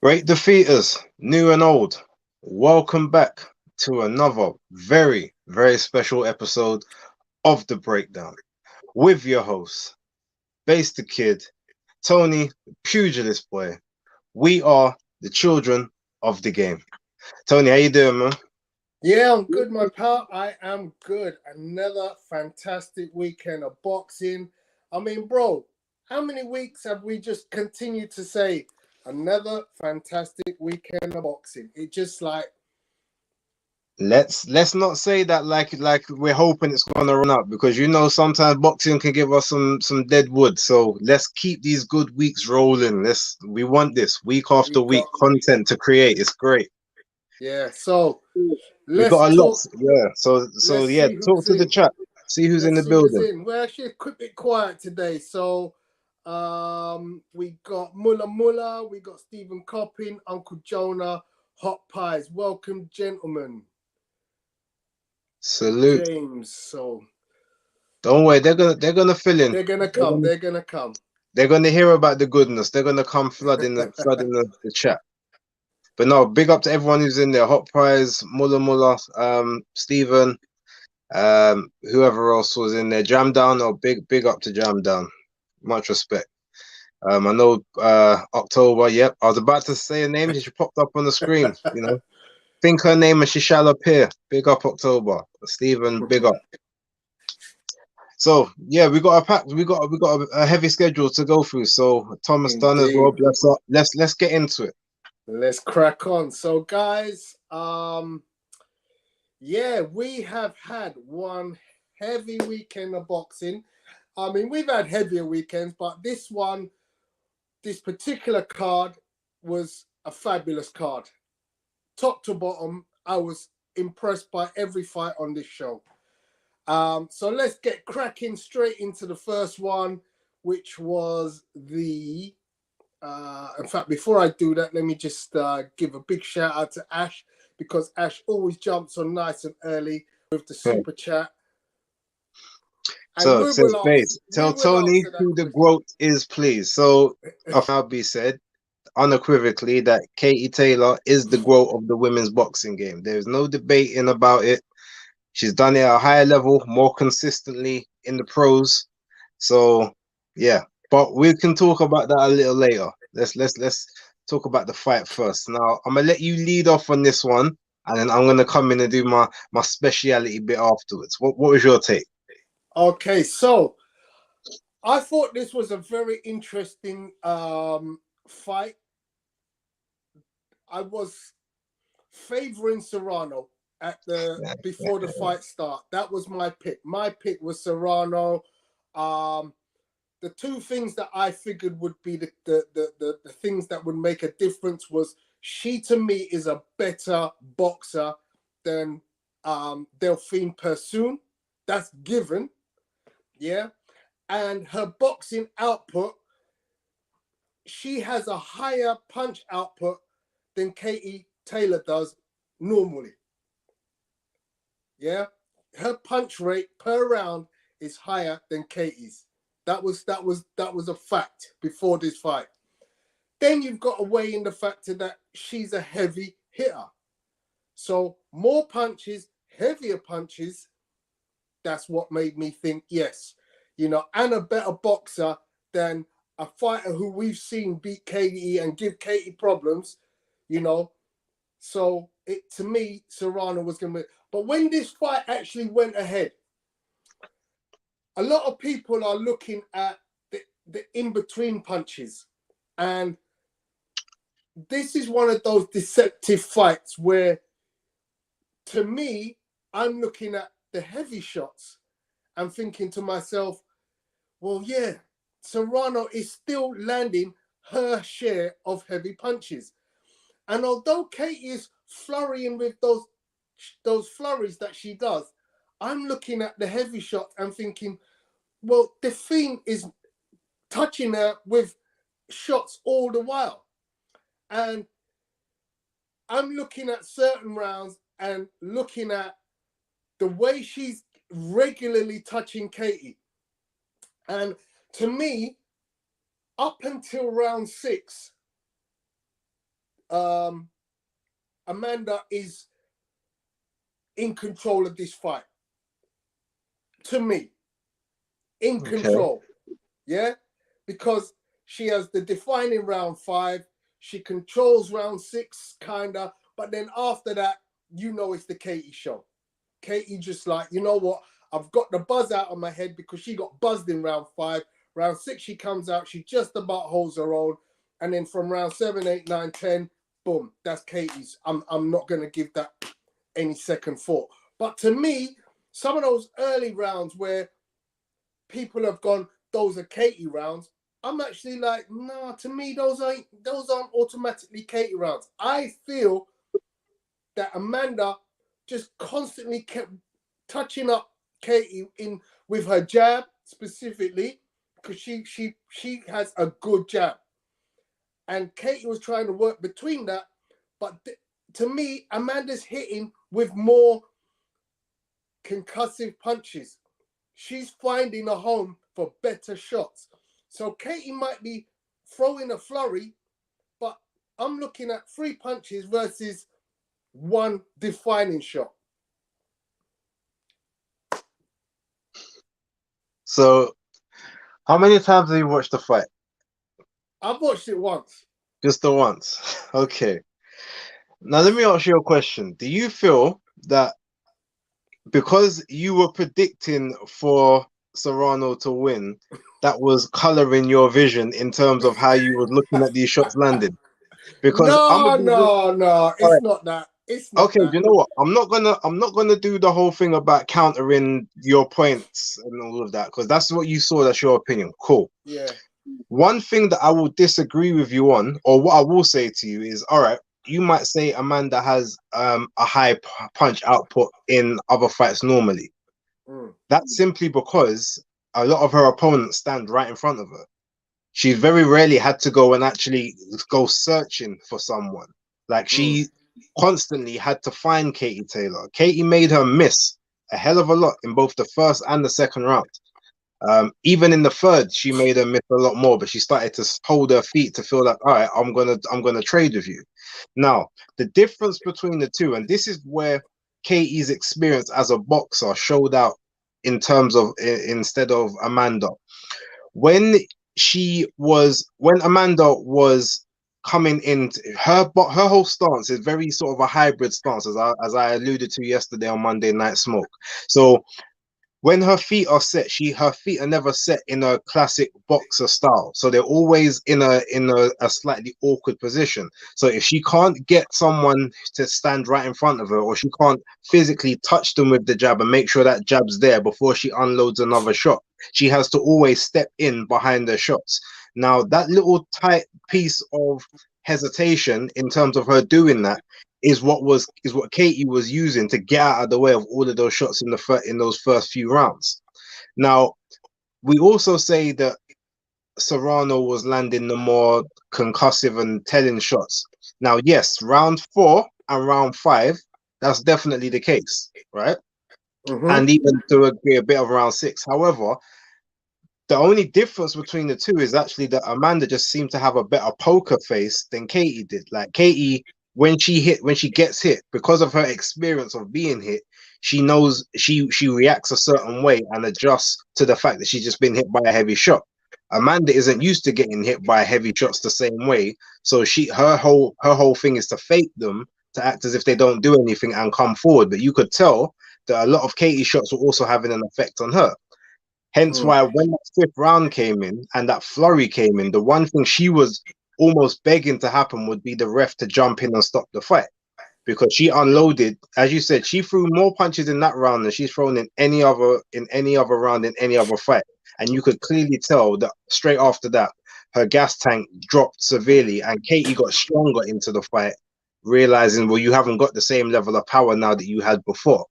Great defeaters, new and old. Welcome back to another very, very special episode of The Breakdown with your hosts, BaseDaKID, Tony, the Pugilist Boy. We are the children of the game. Tony, how you doing, man? Yeah, I'm good, my pal. I am good. Another fantastic weekend of boxing. I mean, bro, how many weeks have we just continued to say another fantastic weekend of boxing? It just like, Let's not say that like we're hoping it's gonna run out because sometimes boxing can give us some dead wood. So let's keep these good weeks rolling. We want this week we after week got, content to create. It's great. yeah. So We let's got a lot. talk. Yeah. So Let's yeah, see talk who's to the in. chat. See who's in Let's the see who's building. in. We're actually a bit quiet today. So we got Mulla, we got Stephen Coppin, Uncle Jonah, Hot Pies. Welcome, gentlemen. Salute. James. So Don't worry, they're gonna fill in. they're gonna They're come. gonna, They're gonna come. they're gonna hear about the goodness. They're gonna come flooding the chat. But no, big up to everyone who's in there. Hot Prize, Mulla, Stephen, whoever else was in there. Jam Down, or big up to Jam Down. Much respect. I know October, yep. I was about to say her name, she popped up on the screen, Think her name and she shall appear. Big up October. Stephen, big up. So yeah, we got a pack. We got a heavy schedule to go through. So Thomas done as well. Indeed. Bless up. Let's get into it. Let's crack on. So guys, yeah, we have had one heavy weekend of boxing. I mean, we've had heavier weekends, but this particular card was a fabulous card. Top to bottom, I was impressed by every fight on this show. So let's get cracking straight into the first one, which was the... in fact, before I do that, let me just give a big shout out to Ash, because Ash always jumps on nice and early with the super chat. And So it says base. Tell Tony who the question. GOAT is, please. So I'll be said unequivocally that Katie Taylor is the GOAT of the women's boxing game. There's no debating about it. She's done it at a higher level, more consistently in the pros. So yeah, but we can talk about that a little later. Let's talk about the fight first. Now I'm gonna let you lead off on this one, and then I'm gonna come in and do my speciality bit afterwards. What was your take? Okay, so I thought this was a very interesting fight. I was favoring Serrano before the fight start. That was my pick. My pick was Serrano. The two things that I figured would be the things that would make a difference was she, to me, is a better boxer than Delphine Persoon. That's given. Yeah. And her boxing output, she has a higher punch output than Katie Taylor does normally. Yeah. Her punch rate per round is higher than Katie's. That was a fact before this fight. Then you've got to weigh in the factor that she's a heavy hitter. So more punches, heavier punches. That's what made me think, yes, and a better boxer than a fighter who we've seen beat Katie and give Katie problems, So to me, Serrano was going to win. But when this fight actually went ahead, a lot of people are looking at the in-between punches. And this is one of those deceptive fights where, to me, I'm looking at the heavy shots and thinking to myself, well, yeah, Serrano is still landing her share of heavy punches. And although Katie is flurrying with those flurries that she does, I'm looking at the heavy shot and thinking, well, the Fiend is touching her with shots all the while. And I'm looking at certain rounds and looking at the way she's regularly touching Katie. And to me, up until round 6, Amanda is in control of this fight. To me, in control. Yeah? Because she has the defining round 5. She controls round 6, kind of. But then after that, you know it's the Katie show. Katie just like, you know what? I've got the buzz out of my head because she got buzzed in round 5. Round 6, she comes out. She just about holds her own. And then from round 7, 8, 9, 10, boom, that's Katie's. I'm not going to give that any second thought. But to me, some of those early rounds where people have gone, those are Katie rounds, I'm actually like, nah, to me, those aren't automatically Katie rounds. I feel that Amanda just constantly kept touching up Katie in with her jab specifically, because she has a good jab. And Katie was trying to work between that. But to me, Amanda's hitting with more concussive punches. She's finding a home for better shots. So Katie might be throwing a flurry, but I'm looking at 3 punches versus 1 defining shot. So, how many times have you watched the fight? I've watched it once. Just the once. Okay. Now, let me ask you a question. Do you feel that because you were predicting for Serrano to win, that was coloring your vision in terms of how you were looking at these shots landing? Because no, it's not that. It's not okay, that. you know what? I'm not gonna do the whole thing about countering your points and all of that, because that's what you saw. That's your opinion. Cool. Yeah. One thing that I will disagree with you on, or what I will say to you is, all right, you might say Amanda has a high punch output in other fights normally. That's simply because a lot of her opponents stand right in front of her. She very rarely had to go and actually go searching for someone. Like, she constantly had to find Katie Taylor. Katie made her miss a hell of a lot in both the first and the second round. Even in the third, she made her miss a lot more, but she started to hold her feet to feel like, all right, I'm gonna trade with you. Now, the difference between the two, and this is where Katie's experience as a boxer showed out in terms of instead of Amanda. When Amanda was coming in, her whole stance is very sort of a hybrid stance, as I alluded to yesterday on Monday Night Smoke. So when her feet are set, her feet are never set in a classic boxer style. So they're always in a slightly awkward position. So if she can't get someone to stand right in front of her, or she can't physically touch them with the jab and make sure that jab's there before she unloads another shot, she has to always step in behind the shots. Now, that little tight piece of hesitation in terms of her doing that is what Katie was using to get out of the way of all of those shots in those first few rounds. Now, we also say that Serrano was landing the more concussive and telling shots. Now, yes, round 4 and round 5, that's definitely the case, right? And even to a bit of round 6. However, the only difference between the two is actually that Amanda just seemed to have a better poker face than Katie did. Like, Katie, when she gets hit, because of her experience of being hit, she knows she reacts a certain way and adjusts to the fact that she's just been hit by a heavy shot. Amanda isn't used to getting hit by heavy shots the same way, so her whole thing is to fake them, to act as if they don't do anything and come forward. But you could tell that a lot of Katie's shots were also having an effect on her. Hence why when that 5th round came in and that flurry came in, the one thing she was almost begging to happen would be the ref to jump in and stop the fight, because she unloaded, as you said, she threw more punches in that round than she's thrown in any other round in any other fight. And you could clearly tell that straight after that, her gas tank dropped severely, and Katie got stronger into the fight, realizing, well, you haven't got the same level of power now that you had before.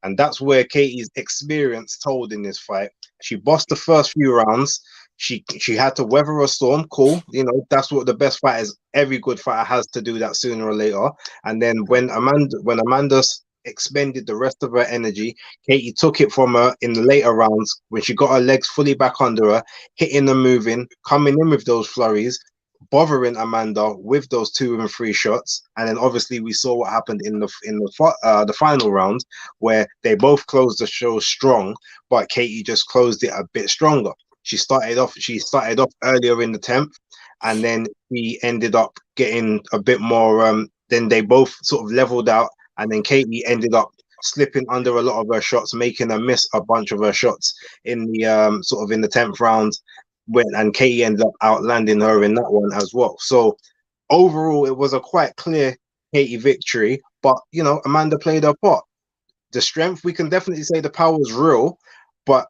And that's where Katie's experience told in this fight. She bossed the first few rounds. She had to weather a storm. Cool. You know, that's what the best fighters, every good fighter has to do that sooner or later. And then when Amanda expended the rest of her energy, Katie took it from her in the later rounds when she got her legs fully back under her, hitting and moving, coming in with those flurries. bothering Amanda with those 2 and 3 shots, and then obviously we saw what happened in the final round where they both closed the show strong, but Katie just closed it a bit stronger. She started off earlier in the 10th, and then we ended up getting a bit more. Then they both sort of leveled out, and then Katie ended up slipping under a lot of her shots, making her miss a bunch of her shots in the sort of in the 10th round, and Katie ended up outlanding her in that one as well. So overall, it was a quite clear Katie victory, but you know, Amanda played her part. The strength, we can definitely say the power was real, but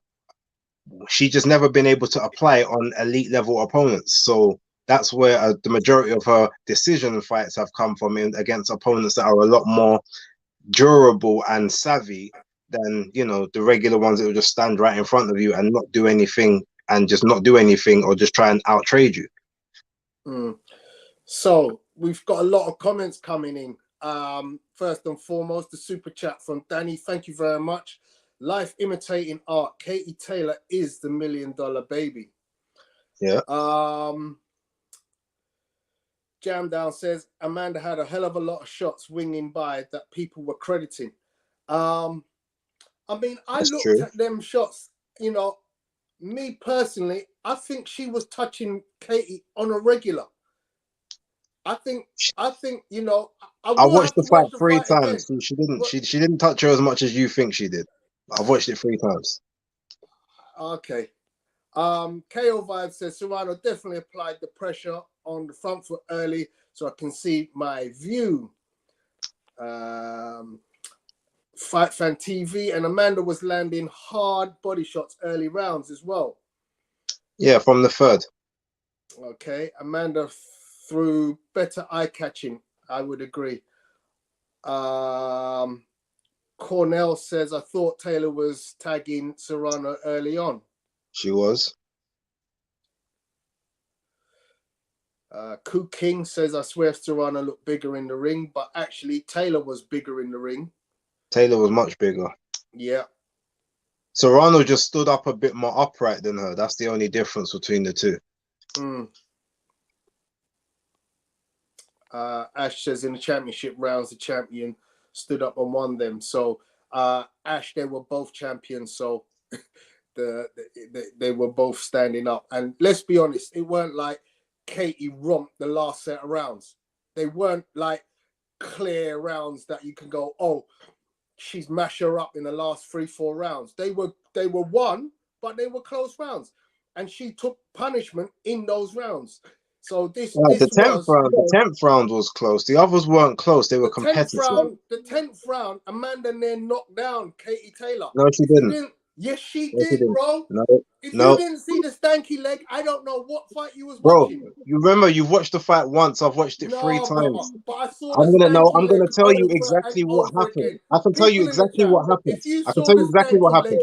she just never been able to apply it on elite level opponents. So that's where the majority of her decision fights have come from, against opponents that are a lot more durable and savvy than, you know, the regular ones that will just stand right in front of you and not do anything, or just try and out trade you. So we've got a lot of comments coming in. First and foremost, the super chat from Danny. Thank you very much. Life imitating art. Katie Taylor is the $1 million baby. Yeah. Jam Down says Amanda had a hell of a lot of shots winging by that people were crediting. I mean, I That's looked true. at them shots, you know, me personally, I think she was touching Katie on a regular. I think, you know, I watched the fight three again. times. She didn't touch her as much as you think she did. I've watched it 3 times. Okay. KO Vibe says Serrano definitely applied the pressure on the front foot early, so I can see my view. Fight Fan TV and Amanda was landing hard body shots early rounds as well. Yeah, from the 3rd. Okay, Amanda threw better eye catching. I would agree. Cornell says I thought Taylor was tagging Serrano early on. She was. Koo King says I swear Serrano looked bigger in the ring, but actually Taylor was bigger in the ring. Taylor was much bigger. Yeah. Serrano just stood up a bit more upright than her. That's the only difference between the two. Ash says in the championship rounds, the champion stood up and won them. So Ash, they were both champions. So they were both standing up. And let's be honest, it weren't like Katie romped the last set of rounds. They weren't like clear rounds that you can go, oh, she's mashed her up in the last 3-4 rounds. They were won, but they were close rounds. And she took punishment in those rounds. So the 10th round was close. The others weren't close. They were competitive. The 10th round, Amanda then knocked down Katie Taylor. No, she didn't. Yes, she did, bro. No, if you didn't see the stanky leg, I don't know what fight you was watching. Bro, you remember you've watched the fight once. I've watched it 3 times. But I saw I'm gonna tell you exactly what happened. I can tell you exactly what happened. I can tell you exactly what happened.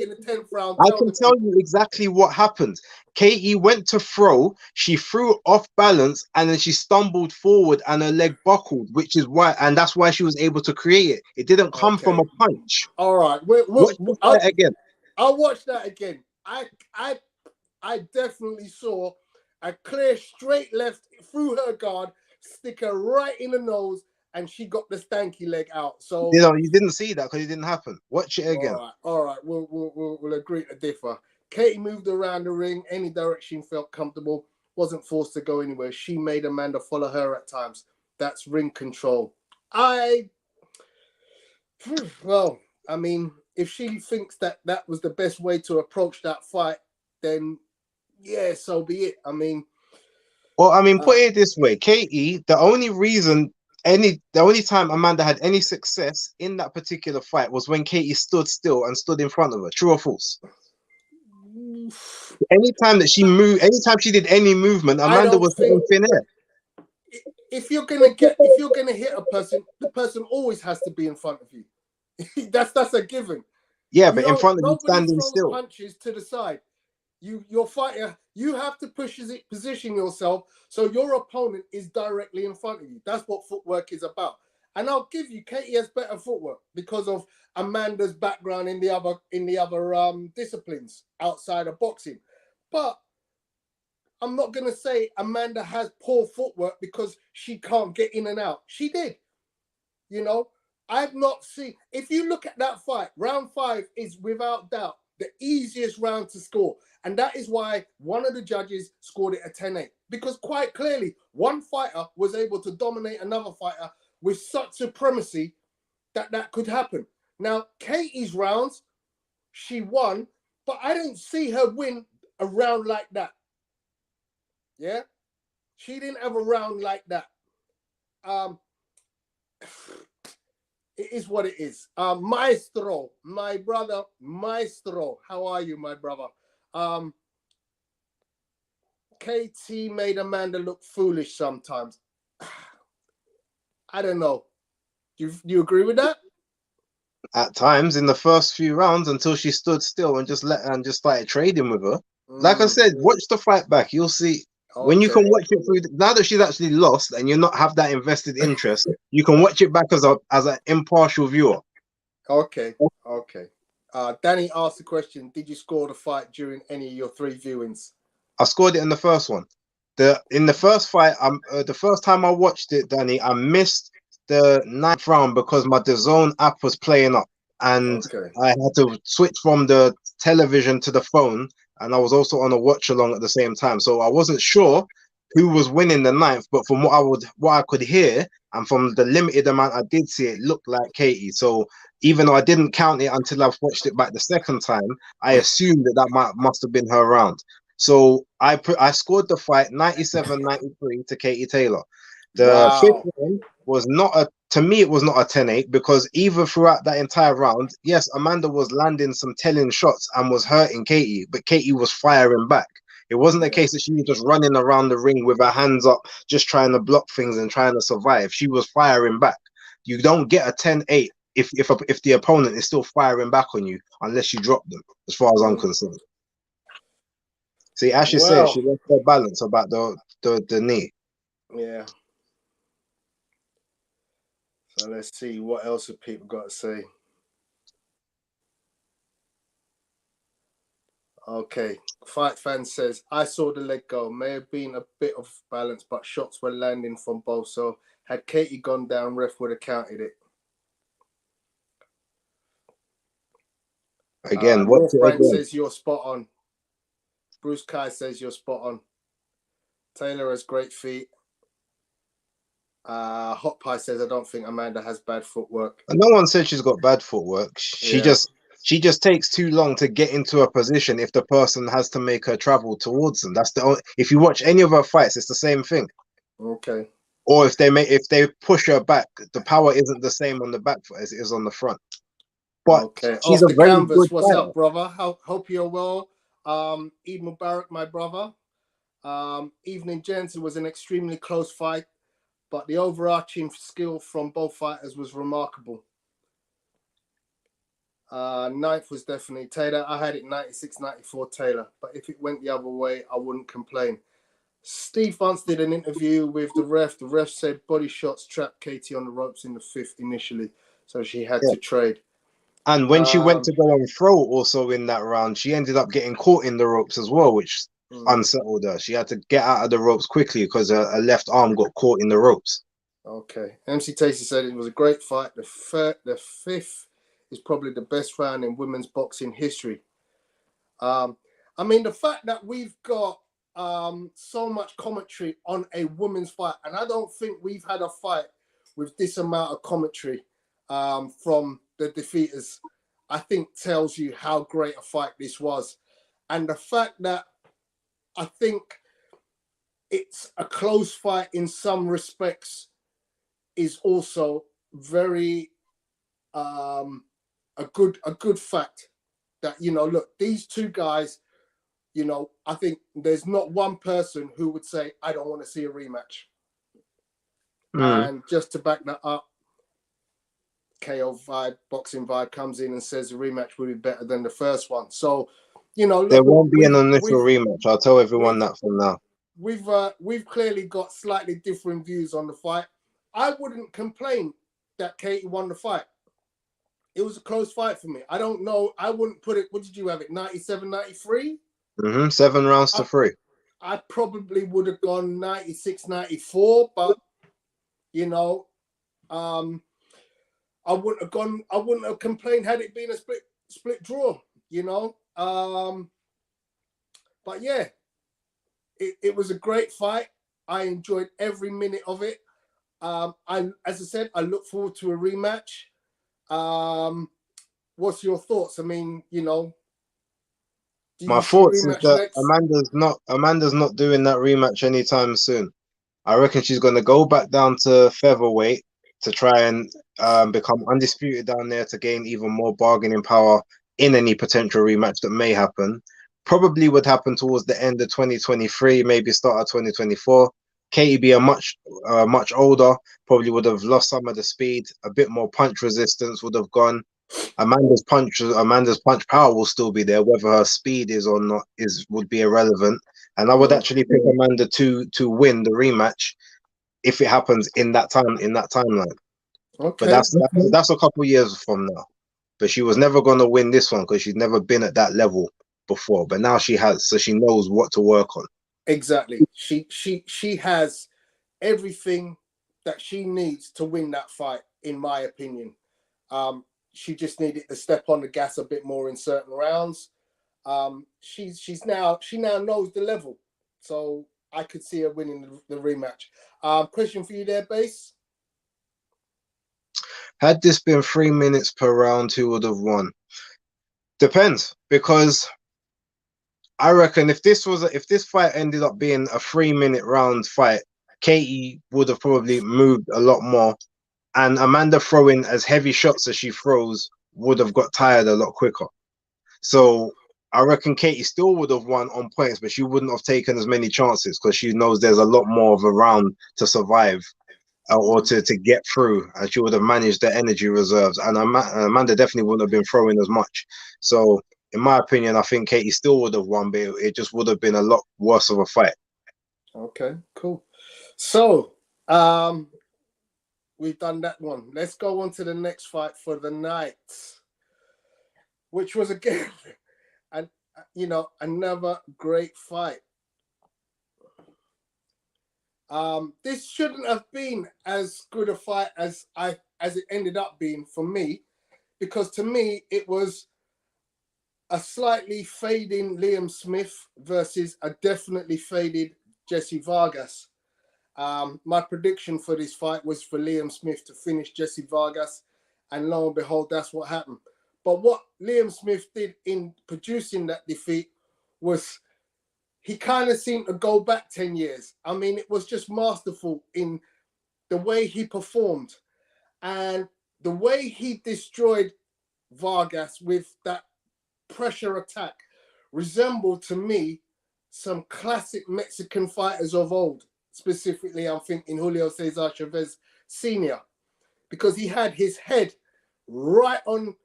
I can tell you exactly what happened. Katie went to throw, she threw off balance, and then she stumbled forward and her leg buckled, which is why, and that's why she was able to create it. It didn't come from a punch. All right, watch the fight again. I'll watch that again. I definitely saw a clear straight left through her guard, stick her right in the nose, and she got the stanky leg out. So you didn't see that because it didn't happen. Watch it again. All right. We'll agree to differ. Katie moved around the ring any direction, felt comfortable, wasn't forced to go anywhere. She made Amanda follow her at times. That's ring control. I mean, if she thinks that was the best way to approach that fight, then yeah, so be it. I mean, put it this way, Katie, the only time Amanda had any success in that particular fight was when Katie stood still and stood in front of her. True or false? Anytime that she moved, anytime she did any movement, Amanda was in thin air. If you're gonna hit a person, the person always has to be in front of you. that's a given. Yeah, but in front of you, standing still. Punches to the side. Your fighter, you have to position yourself so your opponent is directly in front of you. That's what footwork is about. And I'll give you, Katie has better footwork because of Amanda's background in the other disciplines outside of boxing. But I'm not going to say Amanda has poor footwork because she can't get in and out. She did. You know, I've not seen, if you look at that fight, round 5 is without doubt the easiest round to score. And that is why one of the judges scored it a 10-8. Because quite clearly, one fighter was able to dominate another fighter with such supremacy that that could happen. Now, Katie's rounds, she won, but I don't see her win a round like that. Yeah? She didn't have a round like that. It is what it is. Maestro, my brother, Maestro. How are you, my brother? KT made Amanda look foolish sometimes. I don't know. Do you agree with that? At times, in the first few rounds, until she stood still and just started trading with her. Like I said, watch the fight back. You'll see. Okay. When you can watch it through, now that she's actually lost and you're not have that invested interest, you can watch it back as an impartial viewer. Okay. Danny asked the question: did you score the fight during any of your 3 viewings? I scored it in the first one. In the first fight, the first time I watched it, Danny, I missed the 9th round because my DAZN app was playing up, and I had to switch from the television to the phone, and I was also on a watch along at the same time, so I wasn't sure who was winning the 9th. But from what I could hear, and from the limited amount I did see, it looked like Katie. So even though I didn't count it until I've watched it back the second time, I assumed that must have been her round. So I scored the fight 97-93 to Katie Taylor. The 5th one was to me, it was not a 10-8 because even throughout that entire round, yes, Amanda was landing some telling shots and was hurting Katie, but Katie was firing back. It wasn't the case that she was just running around the ring with her hands up, just trying to block things and trying to survive. She was firing back. You don't get a 10-8 if the opponent is still firing back on you unless you drop them, as far as I'm concerned. See, Ashley said she lost her balance about the knee. Yeah. So let's see what else have people got to say. Okay, Fight Fan says, I saw the leg go. May have been a bit of balance, but shots were landing from both. So had Katie gone down, ref would have counted it. Again, Wolf Frank says you're spot on. Bruce Kai says you're spot on. Taylor has great feet. Hot Pie says I don't think Amanda has bad footwork. No one said she's got bad footwork. She just takes too long to get into a position if the person has to make her travel towards them. That's the only, if you watch any of her fights, it's the same thing. Okay. Or if they push her back, the power isn't the same on the back foot as it is on the front. But she's off a the very canvas. good What's fighter. up, brother? Hope you're well. Eid Mubarak, my brother. Evening, gents. It was an extremely close fight, but the overarching skill from both fighters was remarkable. 9th was definitely Taylor. I had it 96-94 Taylor, but if it went the other way, I wouldn't complain. Steve once did an interview with the ref. The ref said body shots trapped Katie on the ropes in the 5th initially, so she had to trade. And when she went to go and throw also in that round, she ended up getting caught in the ropes as well, which unsettled her. She had to get out of the ropes quickly because her left arm got caught in the ropes. Okay. MC Tasty said it was a great fight. The 5th is probably the best round in women's boxing history. I mean, the fact that we've got so much commentary on a women's fight, and I don't think we've had a fight with this amount of commentary from the defeaters, I think tells you how great a fight this was. And the fact that I think it's a close fight in some respects is also very a good fact that, you know, look, these two guys, you know, I think there's not one person who would say, I don't want to see a rematch. And just to back that up, KO Vibe, Boxing Vibe comes in and says the rematch will be better than the first one. So, you know, look, there won't be an initial rematch. I'll tell everyone that from now. We've clearly got slightly different views on the fight. I wouldn't complain that Katie won the fight. It was a close fight for me. I don't know. I wouldn't put it. What did you have it? 97-93? 7 rounds to 3. I probably would have gone 96, 94, but you know, I wouldn't have complained had it been a split draw, you know. But yeah, it was a great fight. I enjoyed every minute of it. As I said, I look forward to a rematch. What's your thoughts? I mean, you know, do My you see thoughts is rematch that next? Amanda's not doing that rematch anytime soon. I reckon she's going to go back down to featherweight to try and become undisputed down there to gain even more bargaining power in any potential rematch that may happen. Probably would happen towards the end of 2023, maybe start of 2024. Katie be much older, probably would have lost some of the speed, a bit more punch resistance would have gone. Amanda's punch power will still be there, whether her speed is or not would be irrelevant. And I would actually pick Amanda to win the rematch if it happens in that timeline. But Okay. that's a couple years from now. But she was never gonna win this one because she's never been at that level before. But now she has, so she knows what to work on. Exactly. She has everything that she needs to win that fight, in my opinion. She just needed to step on the gas a bit more in certain rounds. She now knows the level, so I could see her winning the rematch. Question for you there, Base. Had this been 3 minutes per round, who would have won? Depends, because I reckon if this fight ended up being a 3 minute round fight, Katie would have probably moved a lot more, and Amanda throwing as heavy shots as she throws would have got tired a lot quicker. So I reckon Katie still would have won on points, but she wouldn't have taken as many chances because she knows there's a lot more of a round to survive or to get through, and she would have managed the energy reserves. And Amanda definitely wouldn't have been throwing as much. So in my opinion, I think Katie still would have won, but it just would have been a lot worse of a fight. Okay, cool. So we've done that one. Let's go on to the next fight for the night, which was again, and you know, another great fight. This shouldn't have been as good a fight as it ended up being for me, because to me it was a slightly fading Liam Smith versus a definitely faded Jessie Vargas. My prediction for this fight was for Liam Smith to finish Jessie Vargas, and lo and behold, that's what happened. But what Liam Smith did in producing that defeat was he kind of seemed to go back 10 years. I mean, it was just masterful in the way he performed and the way he destroyed Vargas with that pressure attack resembled to me some classic Mexican fighters of old. Specifically, I'm thinking Julio Cesar Chavez Sr., because he had his head right on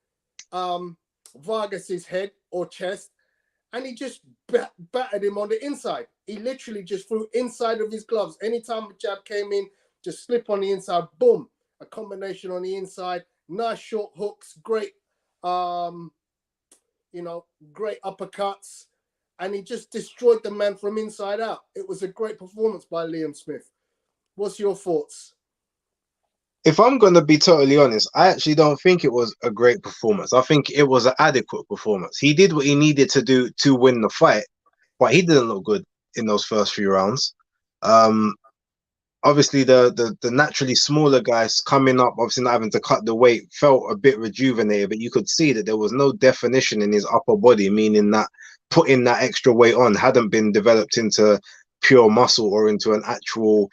Vargas's head or chest, and he just battered him on the inside. He literally just threw inside of his gloves. Anytime a jab came in, just slip on the inside, boom, a combination on the inside. Nice short hooks, great, great uppercuts, and he just destroyed the man from inside out. It was a great performance by Liam Smith. What's your thoughts? If I'm going to be totally honest, I actually don't think it was a great performance. I think it was an adequate performance. He did what he needed to do to win the fight, but he didn't look good in those first few rounds. Obviously, the naturally smaller guys coming up, obviously not having to cut the weight, felt a bit rejuvenated, but you could see that there was no definition in his upper body, meaning that putting that extra weight on hadn't been developed into pure muscle or into an actual,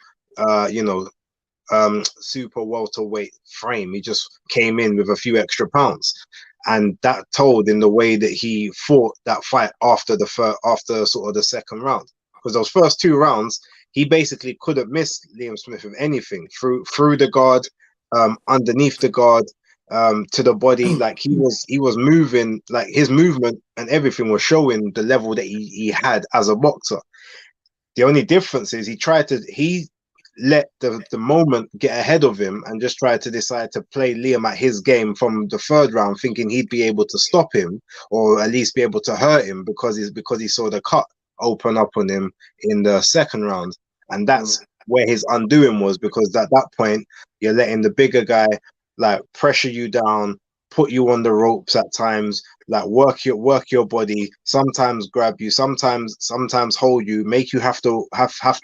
super welterweight frame. He just came in with a few extra pounds, and that told in the way that he fought that fight after sort of the second round. Because those first two rounds, he basically couldn't miss Liam Smith with anything through the guard, underneath the guard, to the body. Like he was moving, like his movement and everything was showing the level that he had as a boxer. The only difference is he let the moment get ahead of him and just tried to decide to play Liam at his game from the third round, thinking he'd be able to stop him or at least be able to hurt him because he saw the cut open up on him in the second round. And that's where his undoing was, because at that point, you're letting the bigger guy like pressure you down, put you on the ropes at times, like work your body, sometimes grab you, sometimes hold you, make you have to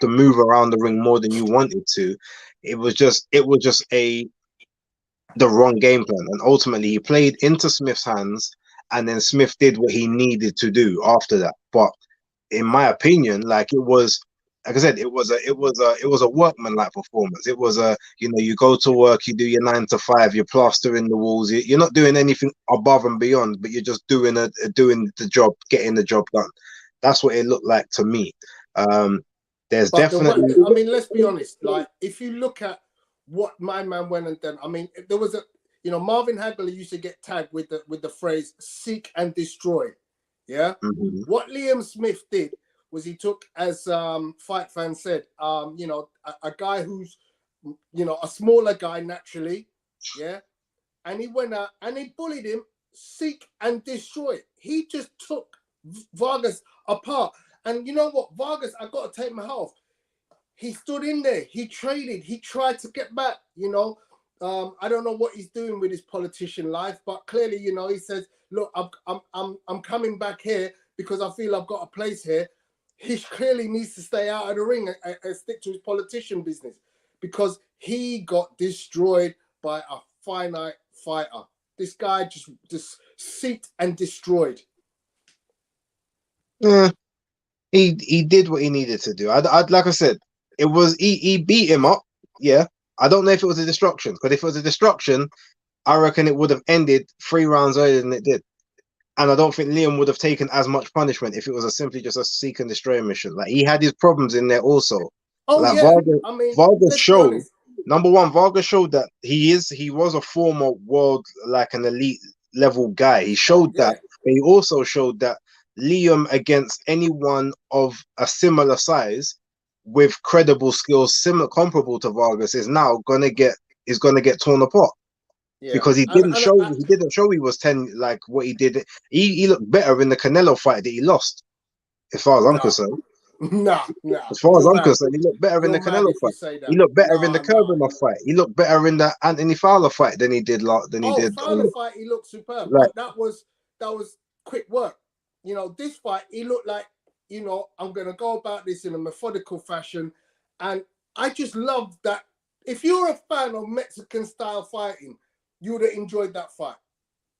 move around the ring more than you wanted to. It was just the wrong game plan, and ultimately he played into Smith's hands, and then Smith did what he needed to do after that. But in my opinion, like I said, it was a workman-like performance. It was you go to work, you do your 9 to 5, you're plastering the walls, you're not doing anything above and beyond, but you're just doing the job, getting the job done. That's what it looked like to me. There's definitely. I mean, let's be honest. Like, if you look at what my man went and done, I mean, there was Marvin Hagler used to get tagged with the phrase "seek and destroy." Yeah. Mm-hmm. What Liam Smith did was he took, as Fight Fan said, a guy who's, a smaller guy naturally, yeah, and he went out and he bullied him, seek and destroy. He just took Vargas apart. And you know what, Vargas, I got to take my hat off. He stood in there. He traded. He tried to get back. I don't know what he's doing with his politician life, but clearly, he says, "Look, I'm coming back here because I feel I've got a place here." He clearly needs to stay out of the ring and stick to his politician business, because he got destroyed by a finite fighter. This guy just seeked and destroyed. Yeah, he did what he needed to do. I'd like I said, it was he beat him up. Yeah, I don't know if it was a destruction, but if it was a destruction, I reckon it would have ended 3 rounds earlier than it did. And I don't think Liam would have taken as much punishment if it was simply just a seek and destroy mission. Like, he had his problems in there also. Oh, like, yeah. Vargas showed, number one, Vargas showed that he was a former world, like an elite level guy. He showed that, but he also showed that Liam, against anyone of a similar size with credible skills comparable to Vargas, is now gonna get torn apart. Yeah. Because he didn't show he was 10, like what he did. He looked better in the Canelo fight that he lost, as far as I'm concerned. Nah. As far as I'm concerned, he looked better in the Canelo fight. He looked better in the Kurbanov fight. He looked better in the Anthony Fowler fight than he did. Fowler fight, he looked superb. Like, but that was quick work. This fight, he looked like, I'm gonna go about this in a methodical fashion, and I just love that. If you're a fan of Mexican style fighting, you would have enjoyed that fight.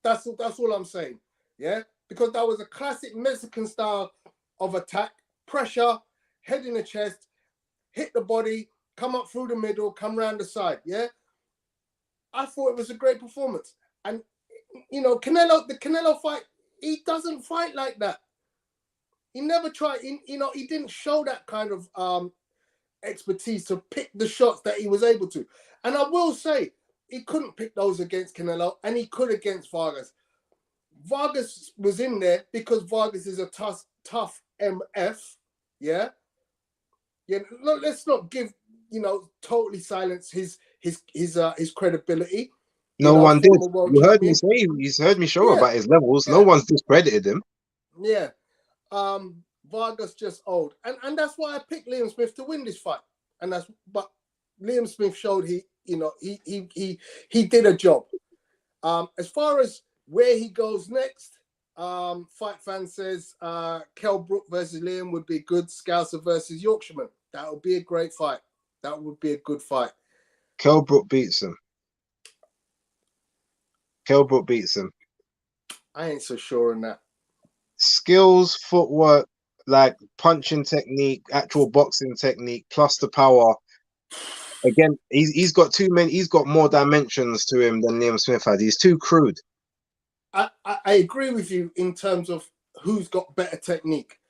That's all I'm saying. Yeah, because that was a classic Mexican style of attack, pressure, head in the chest, hit the body, come up through the middle, come round the side. Yeah, I thought it was a great performance. And the Canelo fight, he doesn't fight like that. He never tried. He didn't show that kind of expertise to pick the shots that he was able to. And I will say, he couldn't pick those against Canelo, and he could against Vargas. Vargas was in there because Vargas is a tough MF. Yeah. Let's not give totally silence his credibility. No one did. You heard me say. He's heard me show about his levels. No one's discredited him. Yeah. Vargas just old, and that's why I picked Liam Smith to win this fight. But Liam Smith showed he did a job. As far as where he goes next, Fight Fan says Kell Brook versus Liam would be good. Scouser versus Yorkshireman. That would be a great fight. That would be a good fight. Kell Brook beats him. I ain't so sure on that. Skills, footwork, like punching technique, actual boxing technique, plus the power. Again, he's got too many. He's got more dimensions to him than Liam Smith had. He's too crude. I agree with you in terms of who's got better technique,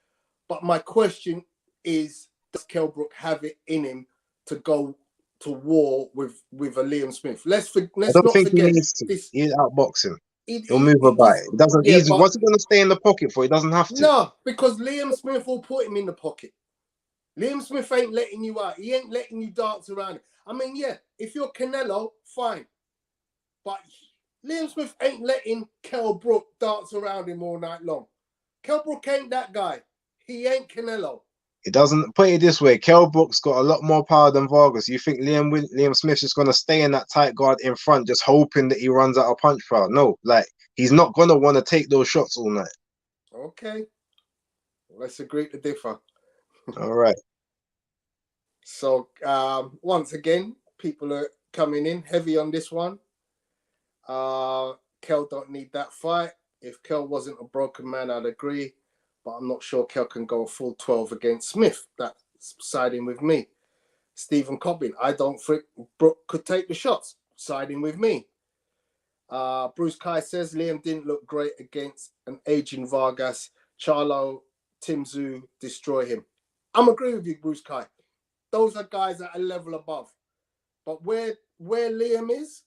but my question is, does Kell Brook have it in him to go to war with a Liam Smith? Let's not forget he needs to. This. He's outboxing. He'll move about. He doesn't. What's he going to stay in the pocket for? He doesn't have to. No, because Liam Smith will put him in the pocket. Liam Smith ain't letting you out. He ain't letting you dance around. I mean, yeah, if you're Canelo, fine. But Liam Smith ain't letting Kell Brook dance around him all night long. Kell Brook ain't that guy. He ain't Canelo. It doesn't put it this way. Kell Brook's got a lot more power than Vargas. You think Liam Smith's just gonna stay in that tight guard in front, just hoping that he runs out of punch power? No, like he's not gonna want to take those shots all night. Okay, let's agree to differ. All right. So once again, people are coming in heavy on this one. Kell don't need that fight. If Kell wasn't a broken man, I'd agree. But I'm not sure Kell can go a full 12 against Smith. That's siding with me. Stephen Cobbin, I don't think Brook could take the shots. Siding with me. Bruce Kai says Liam didn't look great against an aging Vargas. Charlo, Tim Tszyu destroy him. I'm agreeing with you, Bruce Kai. Those are guys at a level above. But where Liam is,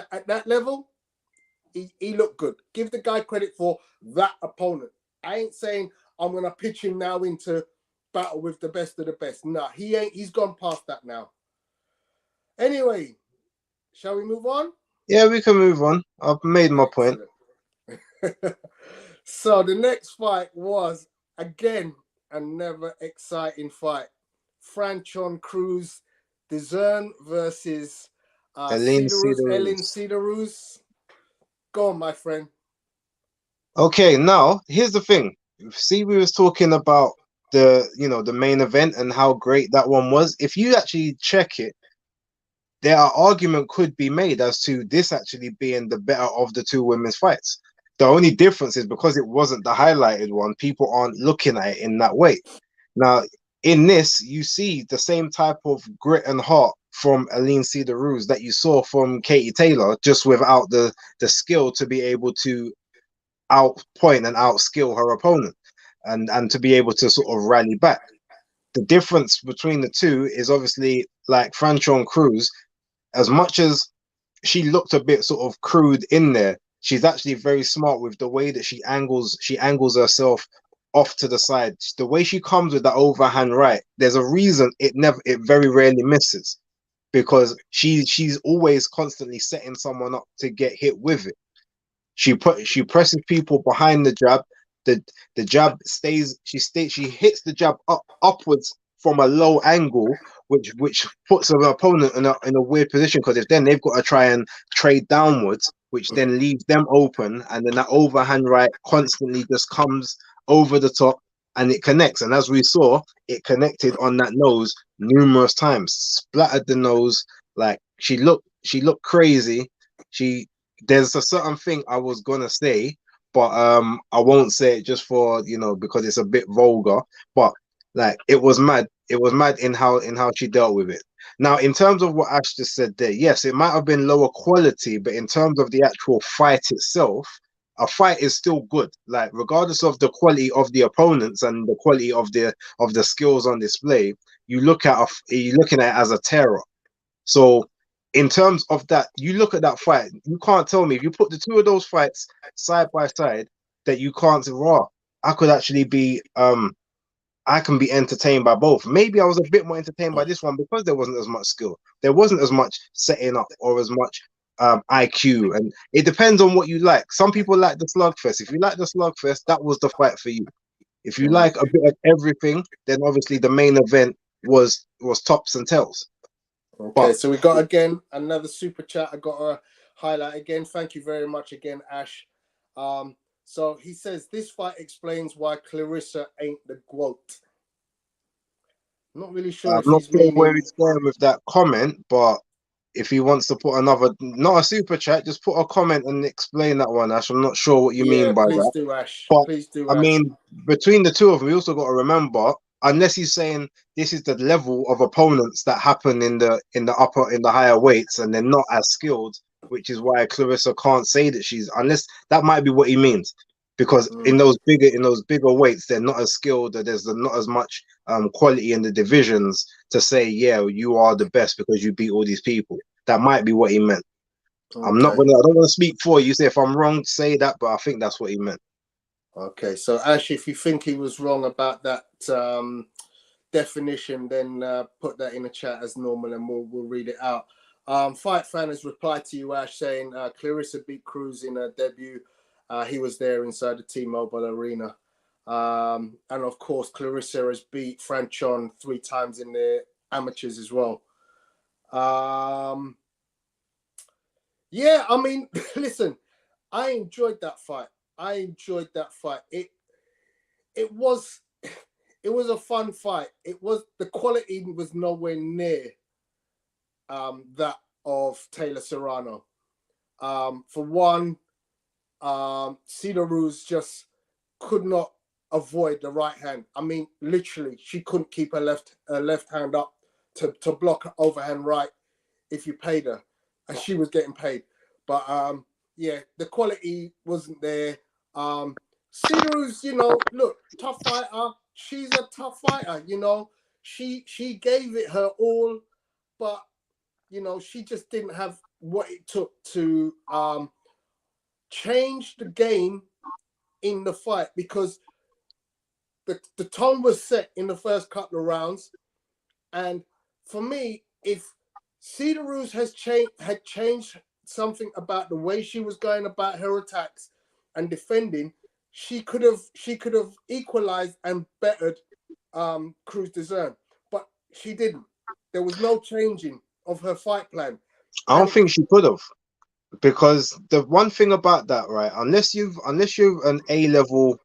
at that level, he looked good. Give the guy credit for that opponent. I ain't saying I'm going to pitch him now into battle with the best of the best. Nah, he ain't. He's gone past that now. Anyway, shall we move on? Yeah, we can move on. I've made my point. So the next fight was, again, another exciting fight. Franchon Cruz Dezern versus Elin Elin Cederroos. Cederroos. Go on, my friend. Okay, now here's the thing. See, we was talking about the main event and how great that one was. If you actually check it, there are argument could be made as to this actually being the better of the two women's fights. The only difference is because it wasn't the highlighted one, people aren't looking at it in that way. Now, in this, you see the same type of grit and heart from Elin Cederroos that you saw from Katie Taylor, just without the skill to be able to outpoint and outskill her opponent and to be able to sort of rally back. The difference between the two is obviously like Franchon Cruz, as much as she looked a bit sort of crude in there, she's actually very smart with the way that she angles herself off to the side. The way she comes with that overhand right, there's a reason it very rarely misses, because she's always constantly setting someone up to get hit with it. She presses people behind the jab. The jab stays. She hits the jab upwards from a low angle, which puts an opponent in a weird position, because if then they've got to try and trade downwards, which then leaves them open, and then that overhand right constantly just comes over the top and it connects. And as we saw, it connected on that nose numerous times, splattered the nose. Like she looked crazy. There's a certain thing I was gonna say, but I won't say it just for because it's a bit vulgar. But like it was mad. It was mad in how she dealt with it. Now, in terms of what Ash just said there, yes, it might have been lower quality, but in terms of the actual fight itself, a fight is still good. Like regardless of the quality of the opponents and the quality of the skills on display, you're looking at it as a terror. So in terms of that, you look at that fight, you can't tell me if you put the two of those fights side by side that you can't say, "Raw, I could actually be I can be entertained by both." Maybe I was a bit more entertained by this one because there wasn't as much skill. There wasn't as much setting up or as much IQ. And it depends on what you like. Some people like the slugfest. If you like the slugfest, that was the fight for you. If you like a bit of everything, then obviously the main event was tops and tails. Okay, so we got again another super chat. I got a highlight again. Thank you very much again, Ash. So he says this fight explains why Clarissa ain't the GOAT. I'm not really sure. I'm not sure where he's going with that comment, but if he wants to put not a super chat, just put a comment and explain that one, Ash. I'm not sure what you mean by that. Please do, Ash. But please do, I Ash. mean, between the two of them, we also got to remember, unless he's saying this is the level of opponents that happen in the higher weights, and they're not as skilled, which is why Clarissa can't say that unless that might be what he means. Because in those bigger weights, they're not as skilled. There's not as much quality in the divisions to say, yeah, you are the best because you beat all these people. That might be what he meant. Okay. I don't want to speak for you. Say if I'm wrong, say that, but I think that's what he meant. Okay, so Ash, if you think he was wrong about that definition, then put that in the chat as normal, and we'll read it out. Fight Fan has replied to you, Ash, saying Clarissa beat Cruz in her debut. He was there inside the T-Mobile Arena. And of course, Clarissa has beat Franchon 3 times in the amateurs as well. Yeah, I mean, listen, I enjoyed that fight. It was a fun fight. The quality was nowhere near that of Taylor Serrano. For one, Cederroos just could not avoid the right hand. I mean, literally, she couldn't keep her left hand up to block her overhand right if you paid her, and she was getting paid. But yeah, the quality wasn't there. Cederroos, look, tough fighter. She's a tough fighter. She gave it her all, but she just didn't have what it took to change the game in the fight, because the tone was set in the first couple of rounds. And for me, if Cederroos had changed something about the way she was going about her attacks and defending, she could have equalized and bettered Cruz Dezern, but she didn't. There was no changing of her fight plan. I don't think she could have, because the one thing about that, right? Unless you're an A level,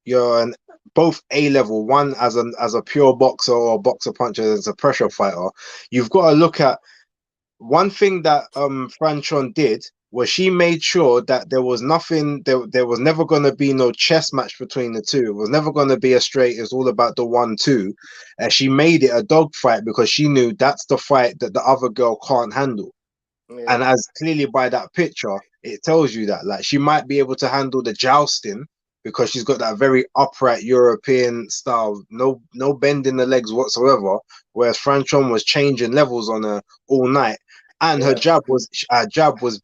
you're both A level, one as a pure boxer or boxer puncher, as a pressure fighter. You've got to look at one thing that Franchon did was she made sure that there was nothing, there was never going to be no chess match between the two. It was never going to be a straight. It's all about the 1-2. And she made it a dog fight because she knew that's the fight that the other girl can't handle. Yeah. And as clearly by that picture, it tells you that, like, she might be able to handle the jousting because she's got that very upright European style, no bending the legs whatsoever. Whereas Franchon was changing levels on her all night. And her jab was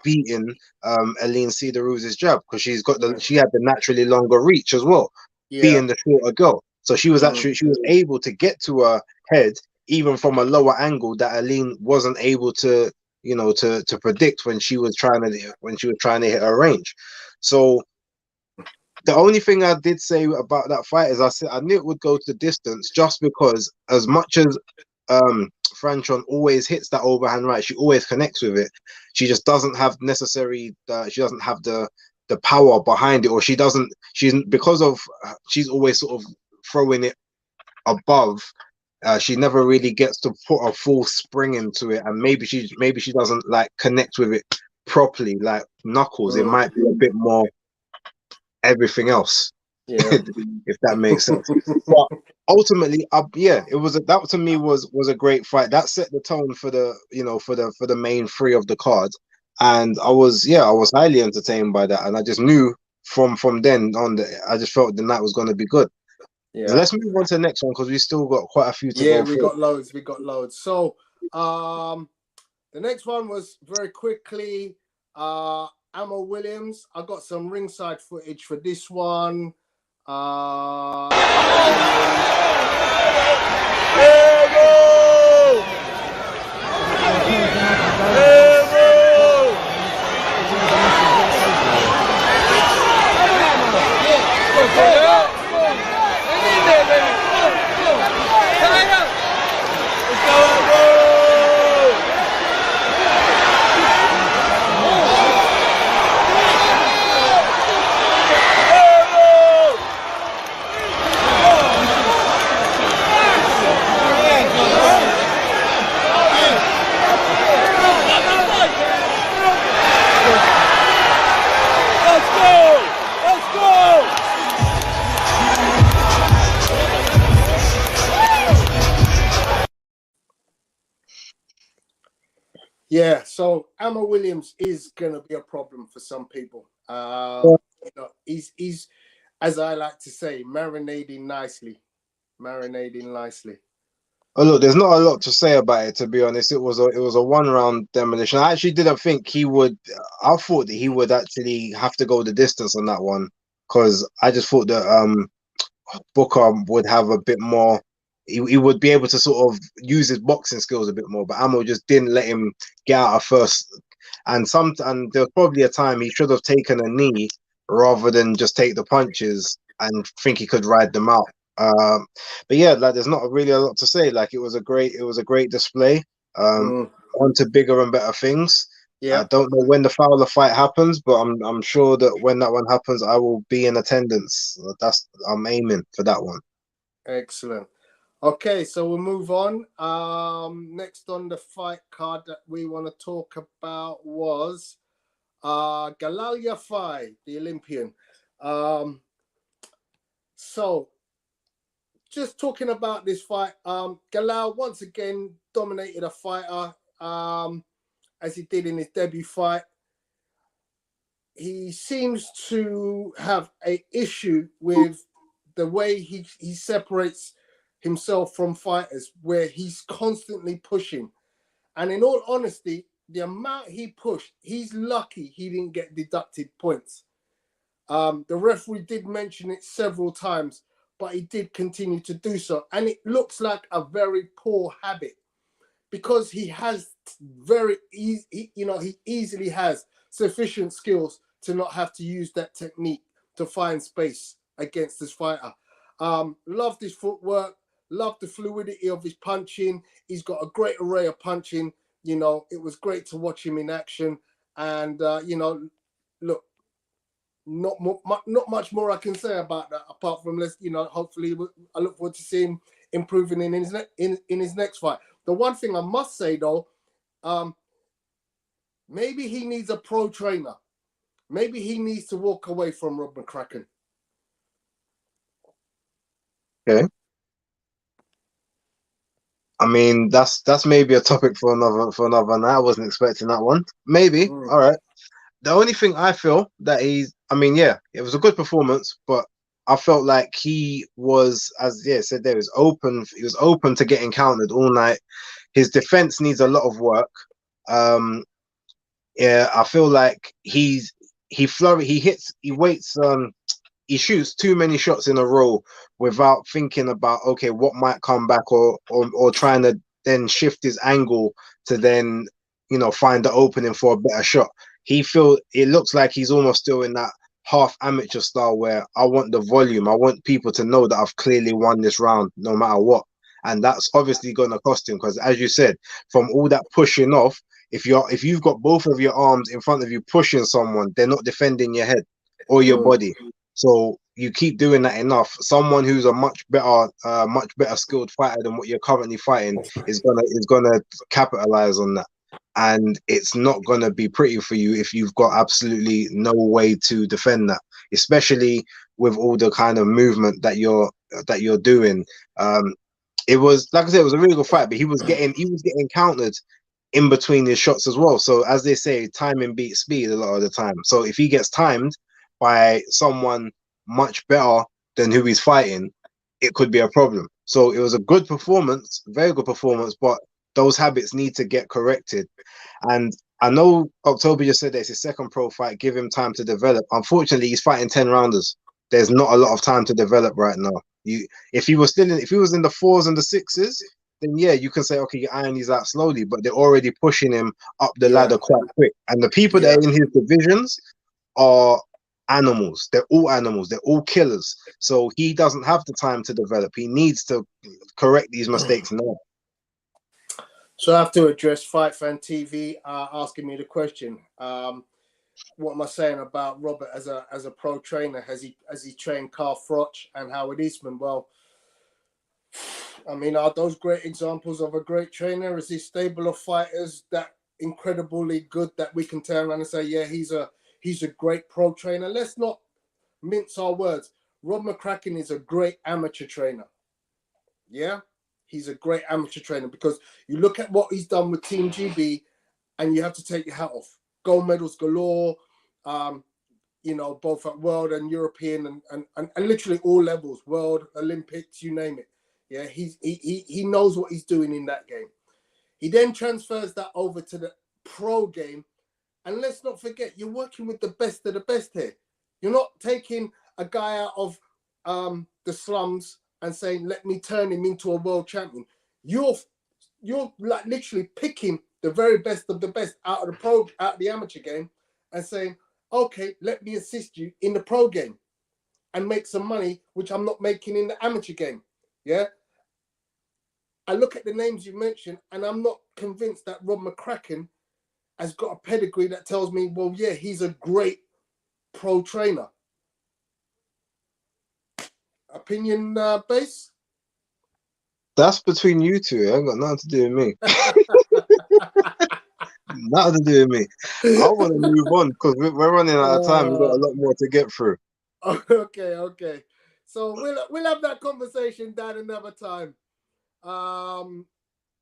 beating Elin Cederroos' jab, because she had the naturally longer reach as well, being the shorter girl. So she was able to get to her head even from a lower angle that Elin wasn't able to to predict when she was trying to hit her range. So the only thing I did say about that fight is I knew it would go to the distance, just because as much as Franchon always hits that overhand right, she always connects with it. She just doesn't have she doesn't have the power behind it, or she's always sort of throwing it above. She never really gets to put a full spring into it, and maybe she doesn't like connect with it properly, like knuckles. It might be a bit more everything else, if that makes sense. But ultimately, that to me was a great fight. That set the tone for the main 3 of the card, and I was highly entertained by that, and I just knew from then on that I just felt the night was going to be good. Yeah. So let's move on to the next one, because we still got quite a few to go. Yeah, we got loads. So the next one was very quickly Ammo Williams. I got some ringside footage for this one. Yeah, so Ammo Williams is gonna be a problem for some people. He's, as I like to say, marinating nicely. Oh, look, there's not a lot to say about it, to be honest. It was a 1-round demolition. I actually didn't think he would. I thought that he would actually have to go the distance on that one, because I just thought that Booker would have a bit more. He would be able to sort of use his boxing skills a bit more, but Ammo just didn't let him get out of first. And there was probably a time he should have taken a knee rather than just take the punches. and think he could ride them out. But yeah, like there's not really a lot to say. Like it was a great display. On to bigger and better things. Yeah. I don't know when the Fowler fight happens, but I'm sure that when that one happens, I will be in attendance. I'm aiming for that one. Excellent. Okay, so we'll move on. Next on the fight card that we want to talk about was Galal Yafai, the Olympian. So just talking about this fight, Galal once again dominated a fighter as he did in his debut fight. He seems to have an issue with the way he separates himself from fighters, where he's constantly pushing. And in all honesty, the amount he pushed, he's lucky he didn't get deducted points. The referee did mention it several times, but he did continue to do so. And it looks like a very poor habit because he has he easily has sufficient skills to not have to use that technique to find space against this fighter. Loved his footwork, loved the fluidity of his punching. He's got a great array of punching. You know, it was great to watch him in action. And, look, not much more I can say about that, apart from, hopefully I look forward to seeing improving in his next fight. The one thing I must say, though, maybe he needs a pro trainer. Maybe he needs to walk away from Rob McCracken. Okay. I mean, that's maybe a topic for another night. I wasn't expecting that one. Maybe. All right. The only thing I feel that yeah, it was a good performance, but I felt like he was, said there, was open. He was open to getting countered all night. His defense needs a lot of work. Yeah, I feel like he shoots too many shots in a row without thinking about, okay, what might come back, or trying to then shift his angle to then, find the opening for a better shot. It looks like he's almost still in that half amateur style where I want the volume. I want people to know that I've clearly won this round no matter what. And that's obviously going to cost him, because as you said, from all that pushing off, if you've got both of your arms in front of you pushing someone, they're not defending your head or your body. So you keep doing that enough, someone who's a much better skilled fighter than what you're currently fighting is gonna capitalize on that. And it's not gonna be pretty for you if you've got absolutely no way to defend that, especially with all the kind of movement that you're doing. It was, like I said, it was a really good fight, but he was getting countered in between his shots as well. So as they say, timing beats speed a lot of the time. So if he gets timed by someone much better than who he's fighting, it could be a problem. So it was a good performance, very good performance, but those habits need to get corrected. And I know October just said that it's his second pro fight, give him time to develop. Unfortunately, he's fighting 10 rounders. There's not a lot of time to develop right now. If he was in the 4s and the 6s, then yeah, you can say, okay, you're ironing these out slowly, but they're already pushing him up the ladder quite quick. And the people that are in his divisions are animals. They're all animals. They're all killers. So he doesn't have the time to develop. He needs to correct these mistakes now. So I have to address Fight Fan TV asking me the question. What am I saying about Robert as a pro trainer? Has he trained Carl Froch and Howard Eastman? Well, I mean, are those great examples of a great trainer? Is he stable of fighters that incredibly good that we can turn around and say, yeah, he's a great pro trainer? Let's not mince our words. Rob McCracken is a great amateur trainer. Yeah, he's a great amateur trainer, because you look at what he's done with Team GB and you have to take your hat off. Gold medals galore, both at world and European and literally all levels, world, Olympics, you name it. Yeah, he knows what he's doing in that game. He then transfers that over to the pro game. And let's not forget, you're working with the best of the best here. You're not taking a guy out of the slums and saying, let me turn him into a world champion. You're like literally picking the very best of the best out of the amateur game and saying, okay, let me assist you in the pro game. and make some money, which I'm not making in the amateur game. Yeah. I look at the names you mentioned, and I'm not convinced that Rob McCracken has got a pedigree that tells me, well, yeah, he's a great pro trainer. Opinion, Base? That's between you two. It ain't got nothing to do with me. Nothing to do with me. I want to move on because we're running out of time. We've got a lot more to get through. Okay. So we'll have that conversation down another time.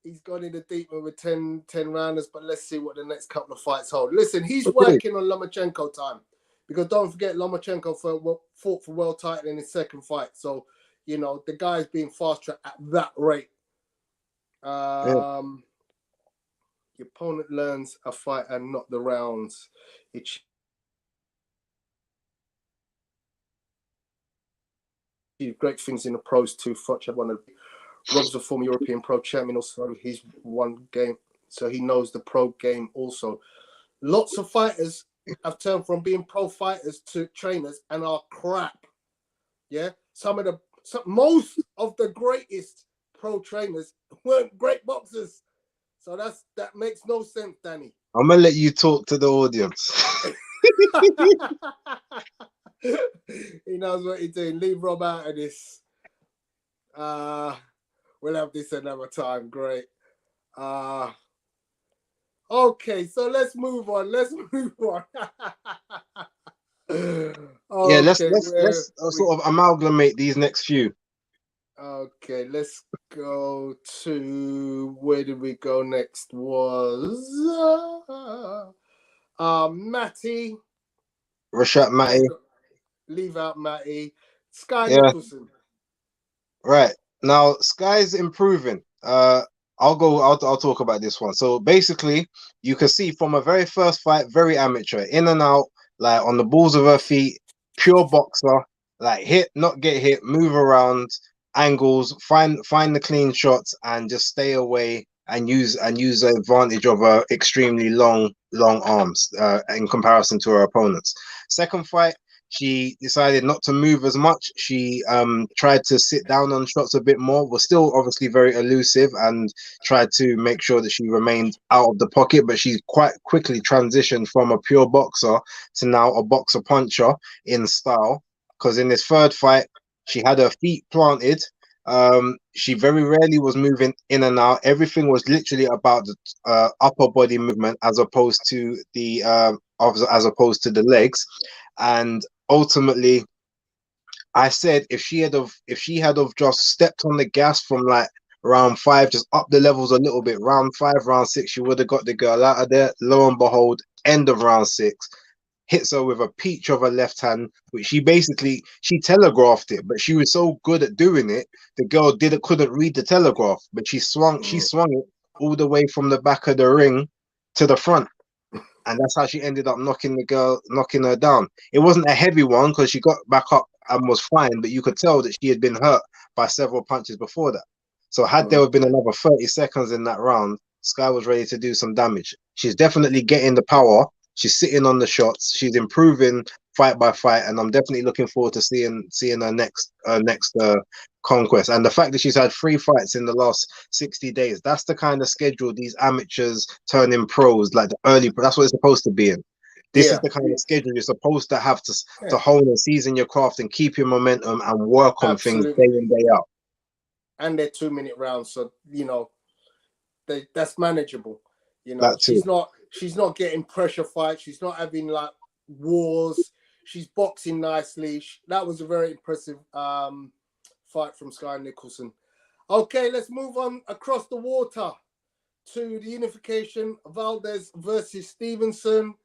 He's gone into deep with 10 rounders, but let's see what the next couple of fights hold. Listen, he's working on Lomachenko time, because don't forget Lomachenko fought for world title in his second fight. So, you know, the guy's being fast-tracked at that rate. Yeah. The opponent learns a fight and not the rounds. It's great things in the pros too. Franchon won Rob's a former European pro champion, also he's won game, so he knows the pro game also. Lots of fighters have turned from being pro fighters to trainers and are crap. Yeah, most of the greatest pro trainers weren't great boxers, so that makes no sense, Danny. I'm gonna let you talk to the audience. He knows what he's doing. Leave Rob out of this. We'll have this another time. Great. Okay, so let's move on. Yeah, let's sort of amalgamate these next few. Okay, let's go to, where did we go next? Was Matty. Rashad Matty. Leave out Matty. Skye Nicolson. Right. Now Skye's improving. I'll talk about this one. So basically, you can see from a very first fight, very amateur, in and out, like on the balls of her feet, pure boxer, like hit, not get hit, move around, angles, find the clean shots, and just stay away and use the advantage of her extremely long arms in comparison to her opponents. Second fight, she decided not to move as much. She tried to sit down on shots a bit more, was still obviously very elusive, and tried to make sure that she remained out of the pocket, but she quite quickly transitioned from a pure boxer to now a boxer puncher in style, because in this third fight, she had her feet planted. She very rarely was moving in and out. Everything was literally about the upper body movement as opposed to the legs. And ultimately, I said if she had just stepped on the gas from like round 5, just up the levels a little bit, round 5, round 6, she would have got the girl out of there. Lo and behold, end of round 6, hits her with a peach of her left hand, which she telegraphed it, but she was so good at doing it, the girl couldn't read the telegraph, but she swung it all the way from the back of the ring to the front. And that's how she ended up knocking her down. It wasn't a heavy one because she got back up and was fine, but you could tell that she had been hurt by several punches before that. So had there been another 30 seconds in that round, Skye was ready to do some damage. She's definitely getting the power. She's sitting on the shots. She's improving fight by fight, and I'm definitely looking forward to seeing her next conquest. And the fact that she's had 3 fights in the last 60 days, that's the kind of schedule these amateurs turn in pros, like the early. That's what it's supposed to be in. This is the kind of schedule you're supposed to have to hone and season your craft and keep your momentum and work on things day in, day out. And they're 2-minute rounds, so you know that's manageable. You know, she's not getting pressure fights. She's not having like wars. She's boxing nicely. That was a very impressive fight from Skye Nicolson. Okay, let's move on across the water to the unification. Valdez versus Stevenson.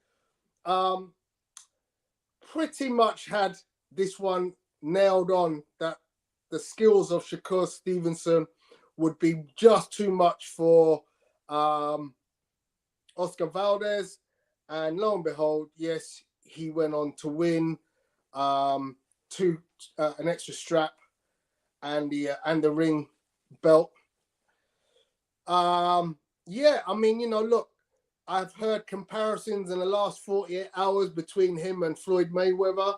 Pretty much had this one nailed on, that the skills of Shakur Stevenson would be just too much for Oscar Valdez, and lo and behold, yes, he went on to win an extra strap and the ring belt. Yeah, I mean, you know, look, I've heard comparisons in the last 48 hours between him and Floyd Mayweather.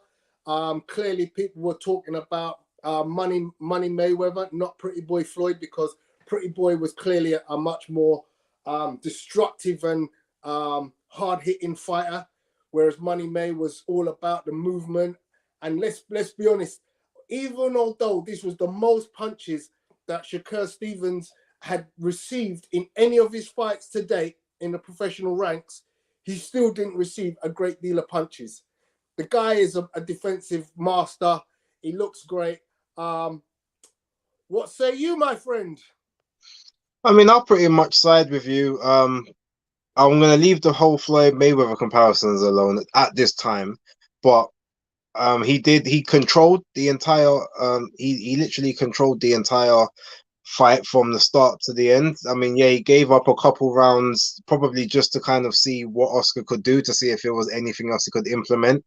Clearly, people were talking about Money Mayweather, not Pretty Boy Floyd, because Pretty Boy was clearly a much more destructive and hard-hitting fighter, whereas Money May was all about the movement. And let's be honest, even although this was the most punches that Shakur Stevens had received in any of his fights to date in the professional ranks, he still didn't receive a great deal of punches. The guy is a defensive master. He looks great. What say you, my friend? I mean, I'll pretty much side with you. I'm gonna leave the whole Floyd Mayweather comparisons alone at this time, but he controlled the entire he literally controlled the entire fight from the start to the end. I mean, yeah, he gave up a couple rounds probably just to kind of see what Oscar could do, to see if there was anything else he could implement.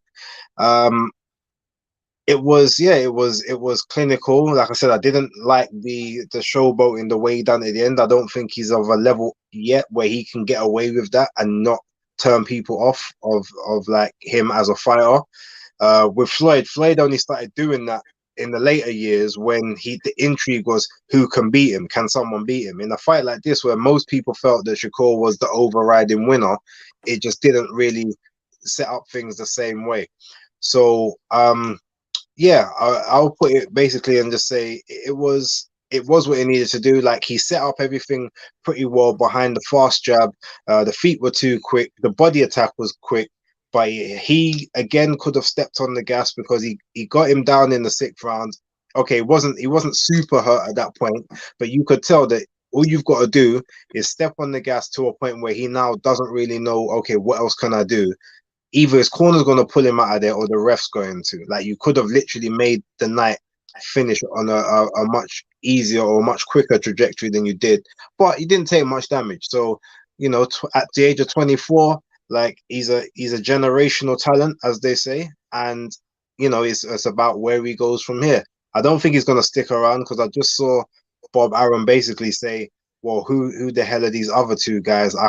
It was clinical. Like I said, I didn't like the showboating the way he done at the end. I don't think he's of a level yet where he can get away with that and not turn people off of like him as a fighter. With Floyd only started doing that in the later years when the intrigue was who can beat him, can someone beat him? In a fight like this where most people felt that Shakur was the overriding winner, it just didn't really set up things the same way. So yeah, I'll put it basically and just say it was what he needed to do. Like, he set up everything pretty well behind the fast jab. The feet were too quick. The body attack was quick, but he again could have stepped on the gas because he got him down in the 6th round. Okay, he wasn't super hurt at that point, but you could tell that all you've got to do is step on the gas to a point where he now doesn't really know, okay, what else can I do? Either his corner's going to pull him out of there or the ref's going to. Like, you could have literally made the night finish on a much easier or much quicker trajectory than you did, but he didn't take much damage. So, you know, at the age of 24, like, he's a generational talent, as they say, and you know, it's about where he goes from here. I don't think he's going to stick around, because I just saw Bob Arum basically say, well, who the hell are these other two guys? I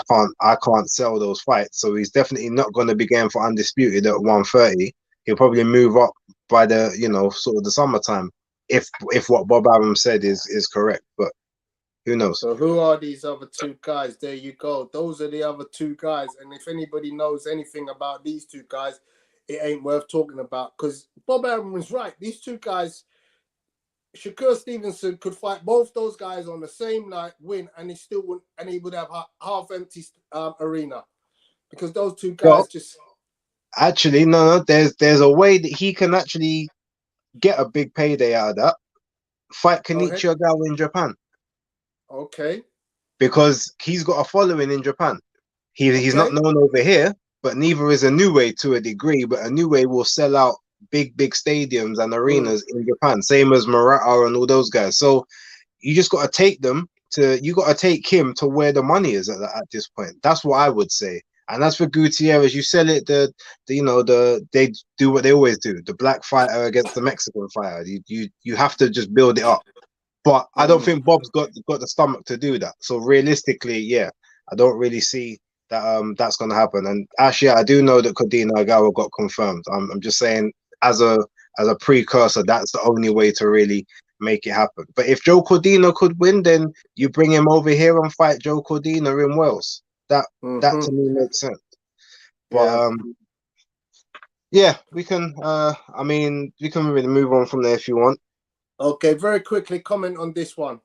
can't sell those fights. So he's definitely not going to be going for undisputed at 130. He'll probably move up by the, you know, sort of the summertime, if what Bob Arum said is correct. But who knows? So who are these other two guys? There you go. Those are the other two guys. And if anybody knows anything about these two guys, it ain't worth talking about, because Bob Arum was right. These two guys, Shakur Stevenson could fight both those guys on the same night, win, and he would have a half-empty arena, because those two guys just. Actually, no. There's a way that he can actually get a big payday out of that. Fight Kenichi Ogawa in Japan. Okay. Because he's got a following in Japan. He's not known over here, but neither is Inoue to a degree. But Inoue will sell out big stadiums and arenas in Japan, same as Murata and all those guys. So you just got to take him to where the money is at this point. That's what I would say. And as for Gutierrez, you sell it they do what they always do, the black fighter against the Mexican fighter. You have to just build it up. But I don't think Bob's got the stomach to do that. So realistically, yeah, I don't really see that that's gonna happen. And actually, I do know that Codina Ogawa got confirmed. I'm just saying, as a precursor, that's the only way to really make it happen. But if Joe Cordina could win, then you bring him over here and fight Joe Cordina in Wales. That to me makes sense. But yeah, we can I mean, we can really move on from there if you want. Okay, very quickly, comment on this one.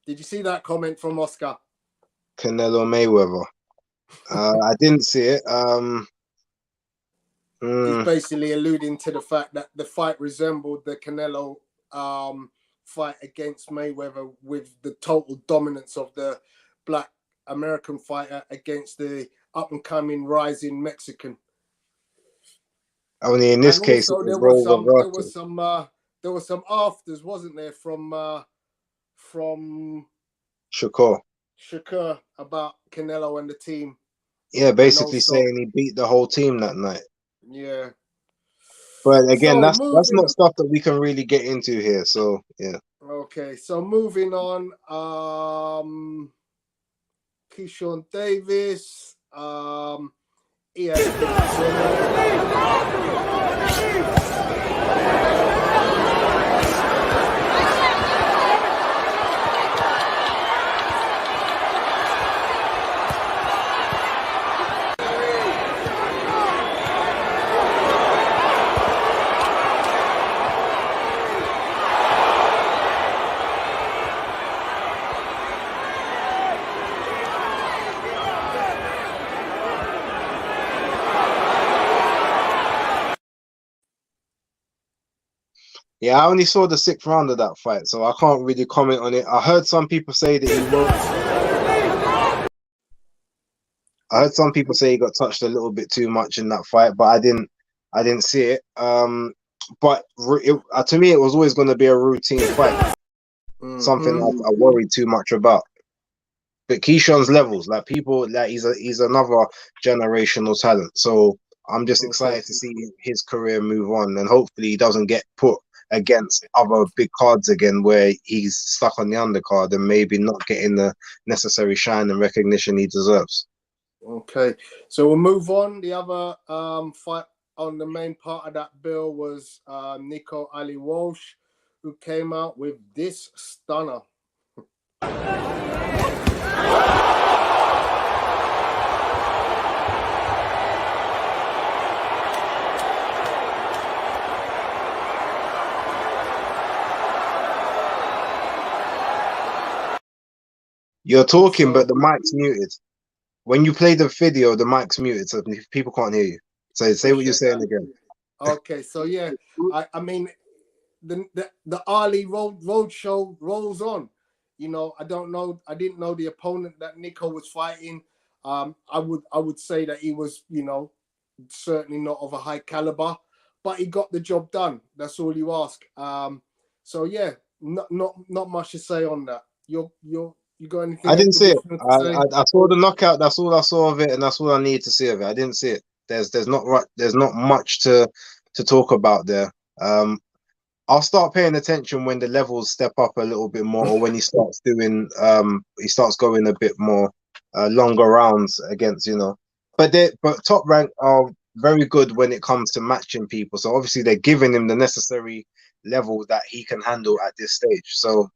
Did you see that comment from Oscar? Canelo Mayweather. I didn't see it. He's basically alluding to the fact that the fight resembled the Canelo fight against Mayweather, with the total dominance of the black American fighter against the up-and-coming rising Mexican. Only in this case, also, there was some afters, wasn't there, from Shakur about Canelo and the team. Yeah, basically saying he beat the whole team that night. Yeah. But again, that's not stuff that we can really get into here. So yeah. Okay, so moving on. Keyshawn Davis. he has been. Yeah, I only saw the 6th round of that fight, so I can't really comment on it. I heard some people say that he will. I heard some people say he got touched a little bit too much in that fight, but I didn't see it. But to me, it was always going to be a routine fight, something I worried too much about. But Keyshawn's levels, like people, like he's another generational talent. So I'm just excited to see his career move on, and hopefully he doesn't get put against other big cards again where he's stuck on the undercard and maybe not getting the necessary shine and recognition he deserves. Okay, so we'll move on. The other fight on the main part of that bill was Nico Ali Walsh, who came out with this stunner. You're talking, but the mic's muted. When you play the video, the mic's muted, so people can't hear you. So say what you're saying again. Okay, so yeah, I mean, the Ali road show rolls on. You know, I didn't know the opponent that Nico was fighting. I would say that he was, you know, certainly not of a high caliber, but he got the job done. That's all you ask. So yeah, not much to say on that. You got anything? I didn't see it. I saw the knockout. That's all I saw of it, and that's all I needed to see of it. I didn't see it. There's not much to talk about there. I'll start paying attention when the levels step up a little bit more, or when he starts doing he starts going a bit more longer rounds against, you know. But Top Rank are very good when it comes to matching people. So obviously they're giving him the necessary level that he can handle at this stage. So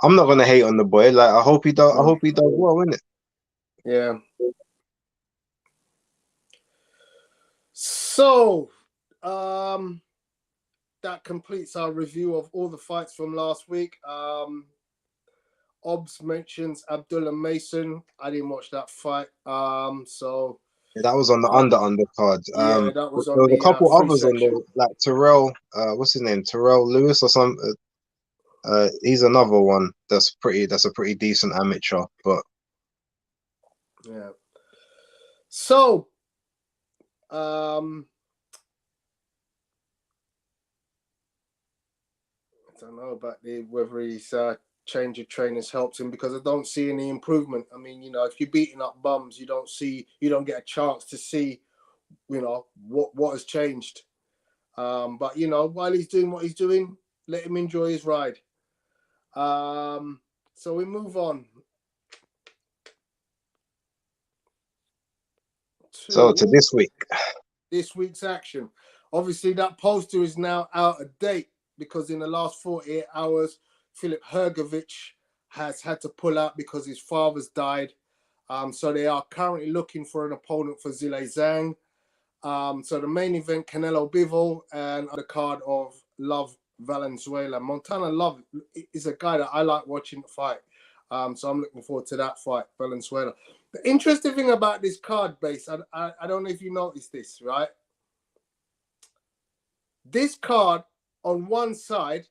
I'm not gonna hate on the boy. Like I hope he does well, innit? Yeah. So that completes our review of all the fights from last week. Obbs mentions Abdullah Mason. I didn't watch that fight. So yeah, that was on the undercard. Yeah, that was on there was a couple others section. on there, like Terrell. What's his name? Terrell Lewis or some. He's another one that's a pretty decent amateur, but yeah. So, I don't know about whether his change of trainers helps him, because I don't see any improvement. I mean, you know, if you're beating up bums, you don't get a chance to see, you know, what has changed. But you know, while he's doing what he's doing, let him enjoy his ride. So we move on. To this week. This week's action. Obviously, that poster is now out of date because in the last 48 hours, Filip Hrgović has had to pull out because his father's died. So they are currently looking for an opponent for Zhilei Zhang. So the main event, Canelo Bivol, and the card of Love Valenzuela. Montana Love is a guy that I like watching fight. So I'm looking forward to that fight, Valenzuela. The interesting thing about this card, Base, I don't know if you noticed this, right? This card on one side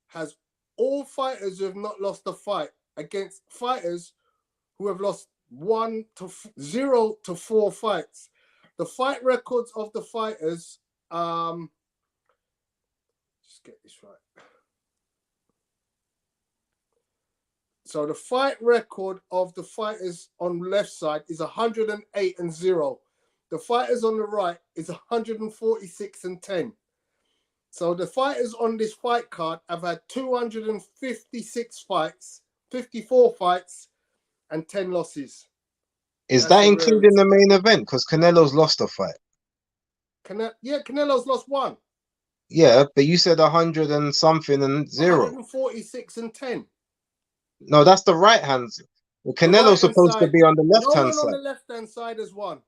has all fighters who have not lost a fight against fighters who have lost 0 to 4 fights. The fight records of the fighters, just get this right. So the fight record of the fighters on the left side is 108-0. The fighters on the right is 146-10. So the fighters on this fight card have had 256 fights, 54 fights, and 10 losses. Is That's that a including rarity. the main event? Because Canelo's lost a fight. Canelo's lost one. Yeah, but you said 100 and something and 0. 146 and 10. No, that's the right hand. Well, The Canelo's right-hand supposed to side. be on the left No hand one on side. the left-hand side has won.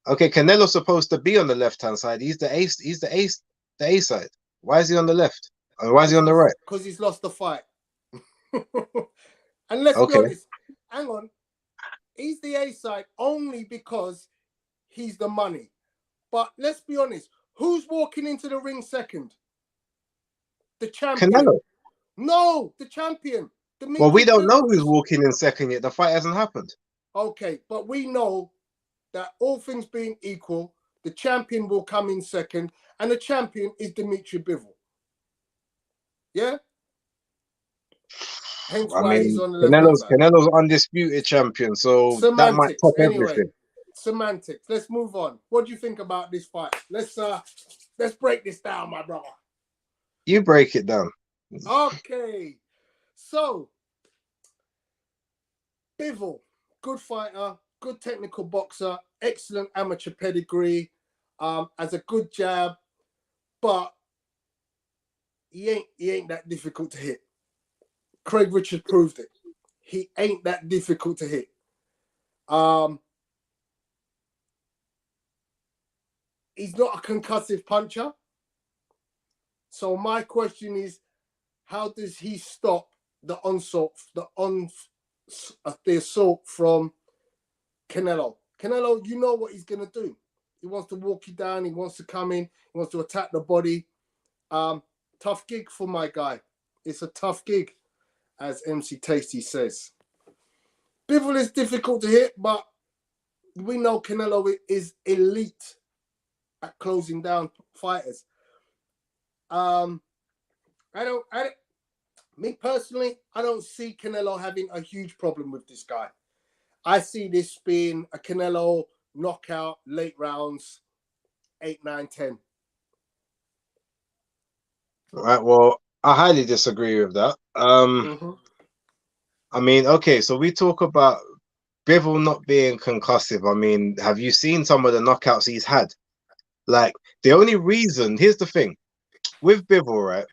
Okay, Canelo's supposed to be on the left hand side. He's the ace. He's the ace. The A side. Why is he on the left? And why is he on the right? Because he's lost the fight. And let's be Okay. honest. Hang on. He's the A side only because he's the money. But let's be honest. Who's walking into the ring second? The champion. Canelo. No, the champion. Well, we don't know who's walking in second yet. The fight hasn't happened. Okay, but we know that all things being equal, the champion will come in second, and the champion is Dimitri Bivol. Yeah? Hence why he's on the left-hand side. Canelo's undisputed champion, so Semantics, that might top anyway. everything. Semantics. Let's move on. What do you think about this fight? Let's break this down, my brother. You break it down. Okay. So, Bivol, good fighter, good technical boxer, excellent amateur pedigree, has a good jab, but he ain't that difficult to hit. Craig Richards proved it. He ain't that difficult to hit. He's not a concussive puncher. So my question is, how does he stop the onslaught, the assault from Canelo? Canelo, you know what he's gonna do. He wants to walk you down. He wants to come in. He wants to attack the body. Tough gig for my guy. It's a tough gig, as MC Tasty says. Bivol is difficult to hit, but we know Canelo is elite at closing down fighters. Me personally, I don't see Canelo having a huge problem with this guy. I see this being a Canelo knockout, late rounds, 8, 9, 10. Right. Well, I highly disagree with that. I mean, okay, so we talk about Bivol not being concussive. I mean, have you seen some of the knockouts he's had? Like, the only reason, here's the thing, with Bivol, right?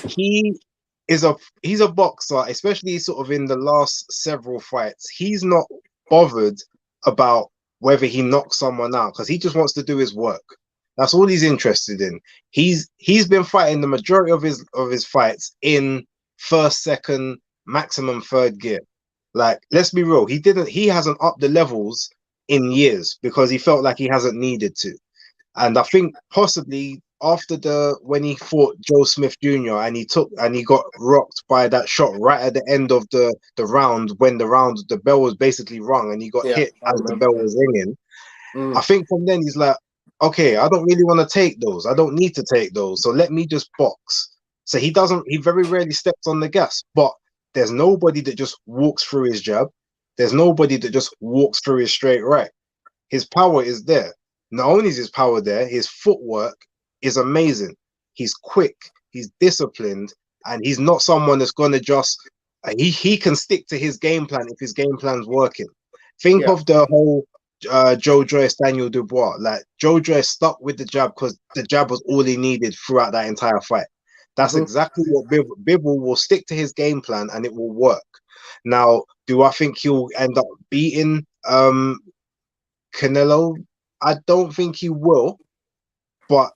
He's a boxer, especially sort of in the last several fights. He's not bothered about whether he knocks someone out because he just wants to do his work. That's all he's interested in. He's been fighting the majority of his fights in first, second, maximum third gear. Like, let's be real, he hasn't upped the levels in years because he felt like he hasn't needed to. And I think possibly after when he fought Joe Smith Jr. and he got rocked by that shot right at the end of the round, when the bell was basically rung and he got hit as the bell was ringing. I think from then he's like, okay, I don't really want to take those. I don't need to take those. So let me just box. So he very rarely steps on the gas, but there's nobody that just walks through his jab. There's nobody that just walks through his straight right. His power is there. Not only is his power there, his footwork is amazing. He's quick, he's disciplined, and he's not someone that's going to just, he can stick to his game plan if his game plan's working. Think of the whole Joe Joyce, Daniel Dubois. Like, Joe Joyce stuck with the jab because the jab was all he needed throughout that entire fight. That's exactly what Bivol will stick to his game plan and it will work. Now, do I think he'll end up beating Canelo? I don't think he will, but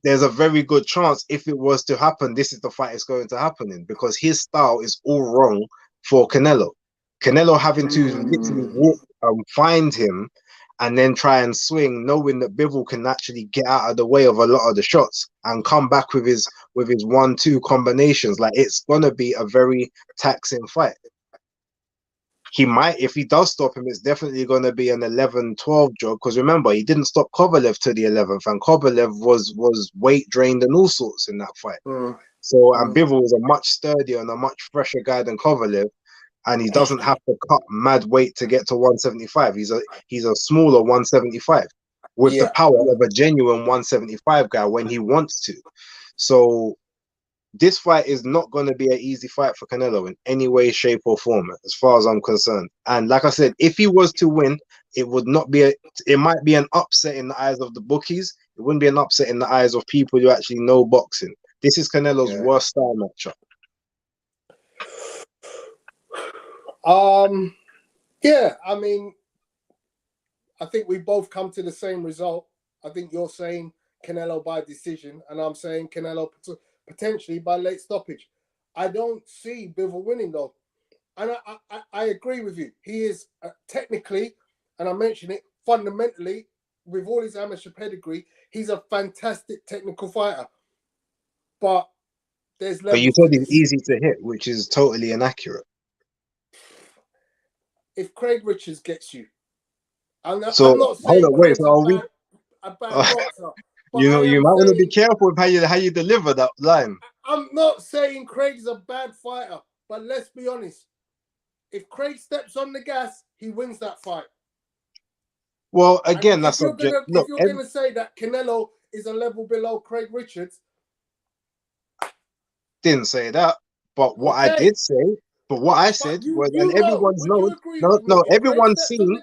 there's a very good chance if it was to happen, this is the fight it's going to happen in, because his style is all wrong for Canelo. Canelo having to literally walk find him and then try and swing, knowing that Bivol can actually get out of the way of a lot of the shots and come back with his 1-2 combinations. Like, it's gonna be a very taxing fight. He might, if he does stop him, it's definitely going to be an 11-12 jog. Because remember, he didn't stop Kovalev to the 11th, and Kovalev was weight drained and all sorts in that fight. So, and Bivol is a much sturdier and a much fresher guy than Kovalev, and he doesn't have to cut mad weight to get to 175. He's a smaller 175 with the power of a genuine 175 guy when he wants to. So, this fight is not going to be an easy fight for Canelo in any way, shape, or form, as far as I'm concerned. And like I said, if he was to win, it would not be it might be an upset in the eyes of the bookies. It wouldn't be an upset in the eyes of people who actually know boxing. This is Canelo's worst style matchup. Yeah, I mean, I think we both come to the same result. I think you're saying Canelo by decision, and I'm saying Canelo potentially by late stoppage. I don't see Bivol winning though, and I agree with you. He is technically, and I mentioned it, fundamentally, with all his amateur pedigree, he's a fantastic technical fighter. But there's levels. But you said he's easy to hit, which is totally inaccurate. If Craig Richards gets you, I'm not saying hold on, wait. Craig's a bad boxer. You might want to be careful with how you deliver that line. I'm not saying Craig's a bad fighter, but let's be honest. If Craig steps on the gas, he wins that fight. Well, again, that's subject. If you're going to say that Canelo is a level below Craig Richards, didn't say that. But what I did say, was, and everyone knows. No, everyone's seen.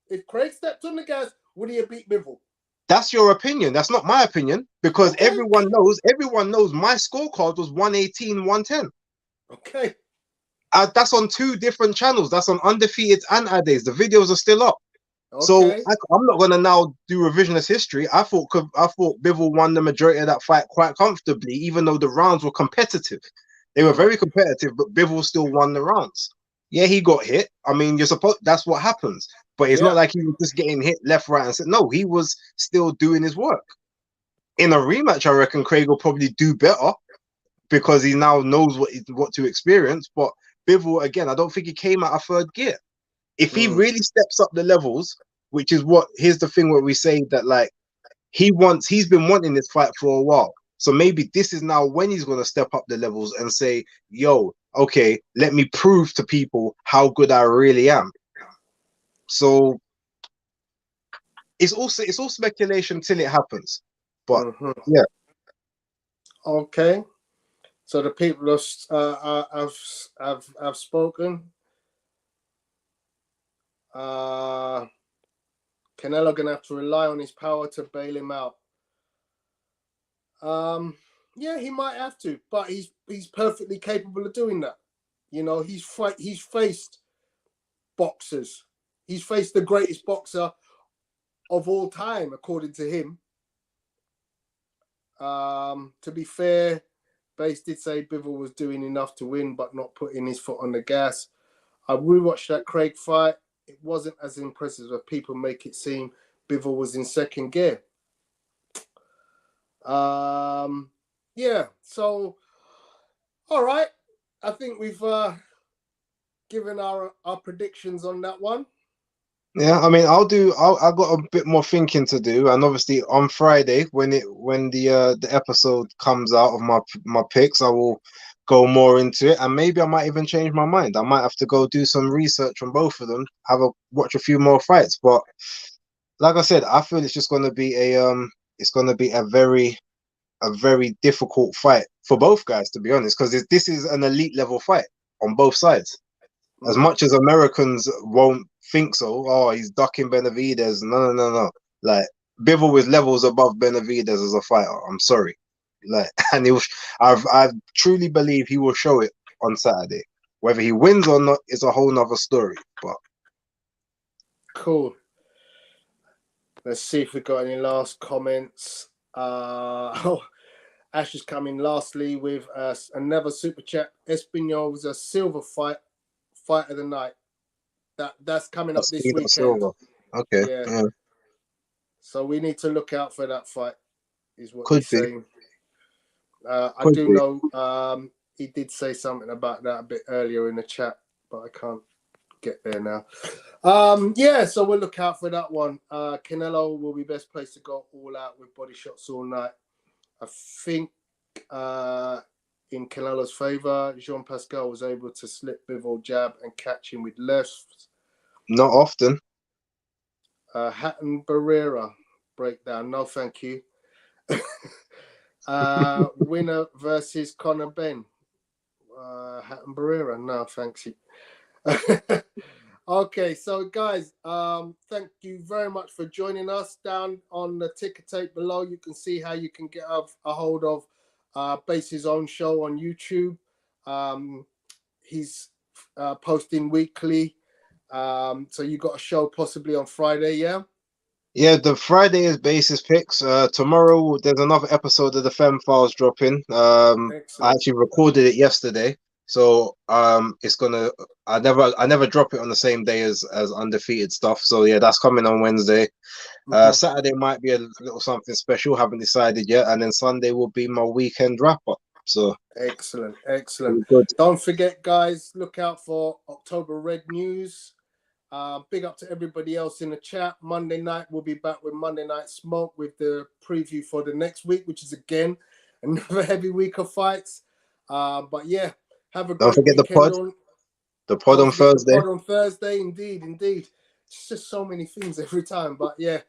If Craig stepped on the gas, would he have beat Bivol? That's your opinion. That's not my opinion, because everyone knows my scorecard was 118-110. Okay. That's on 2 different channels. That's on Undefeated and Ades. The videos are still up. Okay. So I'm not gonna now do revisionist history. I thought Bivol won the majority of that fight quite comfortably, even though the rounds were competitive. They were very competitive, but Bivol still won the rounds. Yeah, he got hit. I mean, that's what happens. But it's not like he was just getting hit left, right, and center. No, he was still doing his work. In a rematch, I reckon Craig will probably do better because he now knows what to experience. But Bivol, again, I don't think he came out of 3rd gear. If he really steps up the levels, which is here's the thing where we say that, like, he's been wanting this fight for a while. So maybe this is now when he's going to step up the levels and say, yo, okay, let me prove to people how good I really am. So it's all speculation till it happens. But yeah. Okay. So the people have spoken. Canelo gonna have to rely on his power to bail him out. Yeah, he might have to, but he's perfectly capable of doing that. You know, he's faced boxers. He's faced the greatest boxer of all time, according to him. To be fair, Base did say Bivol was doing enough to win, but not putting his foot on the gas. I rewatched that Craig fight. It wasn't as impressive as people make it seem. Bivol was in 2nd gear. Yeah, so all right. I think we've given our predictions on that one. Yeah, I mean, I got a bit more thinking to do, and obviously on Friday when the episode comes out of my picks, I will go more into it, and maybe I might even change my mind. I might have to go do some research on both of them, watch a few more fights. But like I said, I feel it's just going to be a very difficult fight for both guys, to be honest, because this is an elite level fight on both sides. As much as Americans won't think so, he's ducking Benavidez. No. Like, Bivol is levels above Benavidez as a fighter. I'm sorry. Like, and I truly believe he will show it on Saturday. Whether he wins or not is a whole nother story. But cool. Let's see if we've got any last comments. Ash is coming lastly with another super chat. Espinal was a silver fight of the night. That's coming up this weekend. Silver. Okay. Yeah. So we need to look out for that fight, is what he's saying. I do know he did say something about that a bit earlier in the chat, but I can't get there now. Yeah, so we'll look out for that one. Canelo will be best placed to go all out with body shots all night. I think in Canelo's favor, Jean Pascal was able to slip Bivol jab and catch him with lefts. Not often. Hatton Barrera breakdown. No, thank you. Winner versus Conor Ben. Hatton Barrera. No, thanks. Okay, so guys, thank you very much for joining us. Down on the ticker tape below, you can see how you can get a hold of Base's own show on YouTube. He's posting weekly. So you got a show possibly on Friday, yeah? Yeah, the Friday is Basis Picks. Tomorrow there's another episode of the Femme Files dropping. I actually recorded it yesterday, so it's gonna. I never drop it on the same day as Undefeated stuff. So yeah, that's coming on Wednesday. Saturday might be a little something special. Haven't decided yet, and then Sunday will be my weekend wrap up. So excellent. Good. Don't forget, guys, look out for October Red News. Big up to everybody else in the chat. Monday night, we'll be back with Monday Night Smoke with the preview for the next week, which is again another heavy week of fights. But yeah, have a great weekend. The pod on Thursday. The pod on Thursday, indeed. It's just so many things every time. But yeah,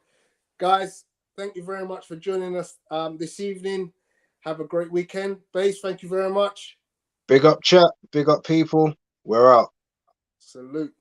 guys, thank you very much for joining us this evening. Have a great weekend. Base, thank you very much. Big up chat. Big up people. We're out. Salute.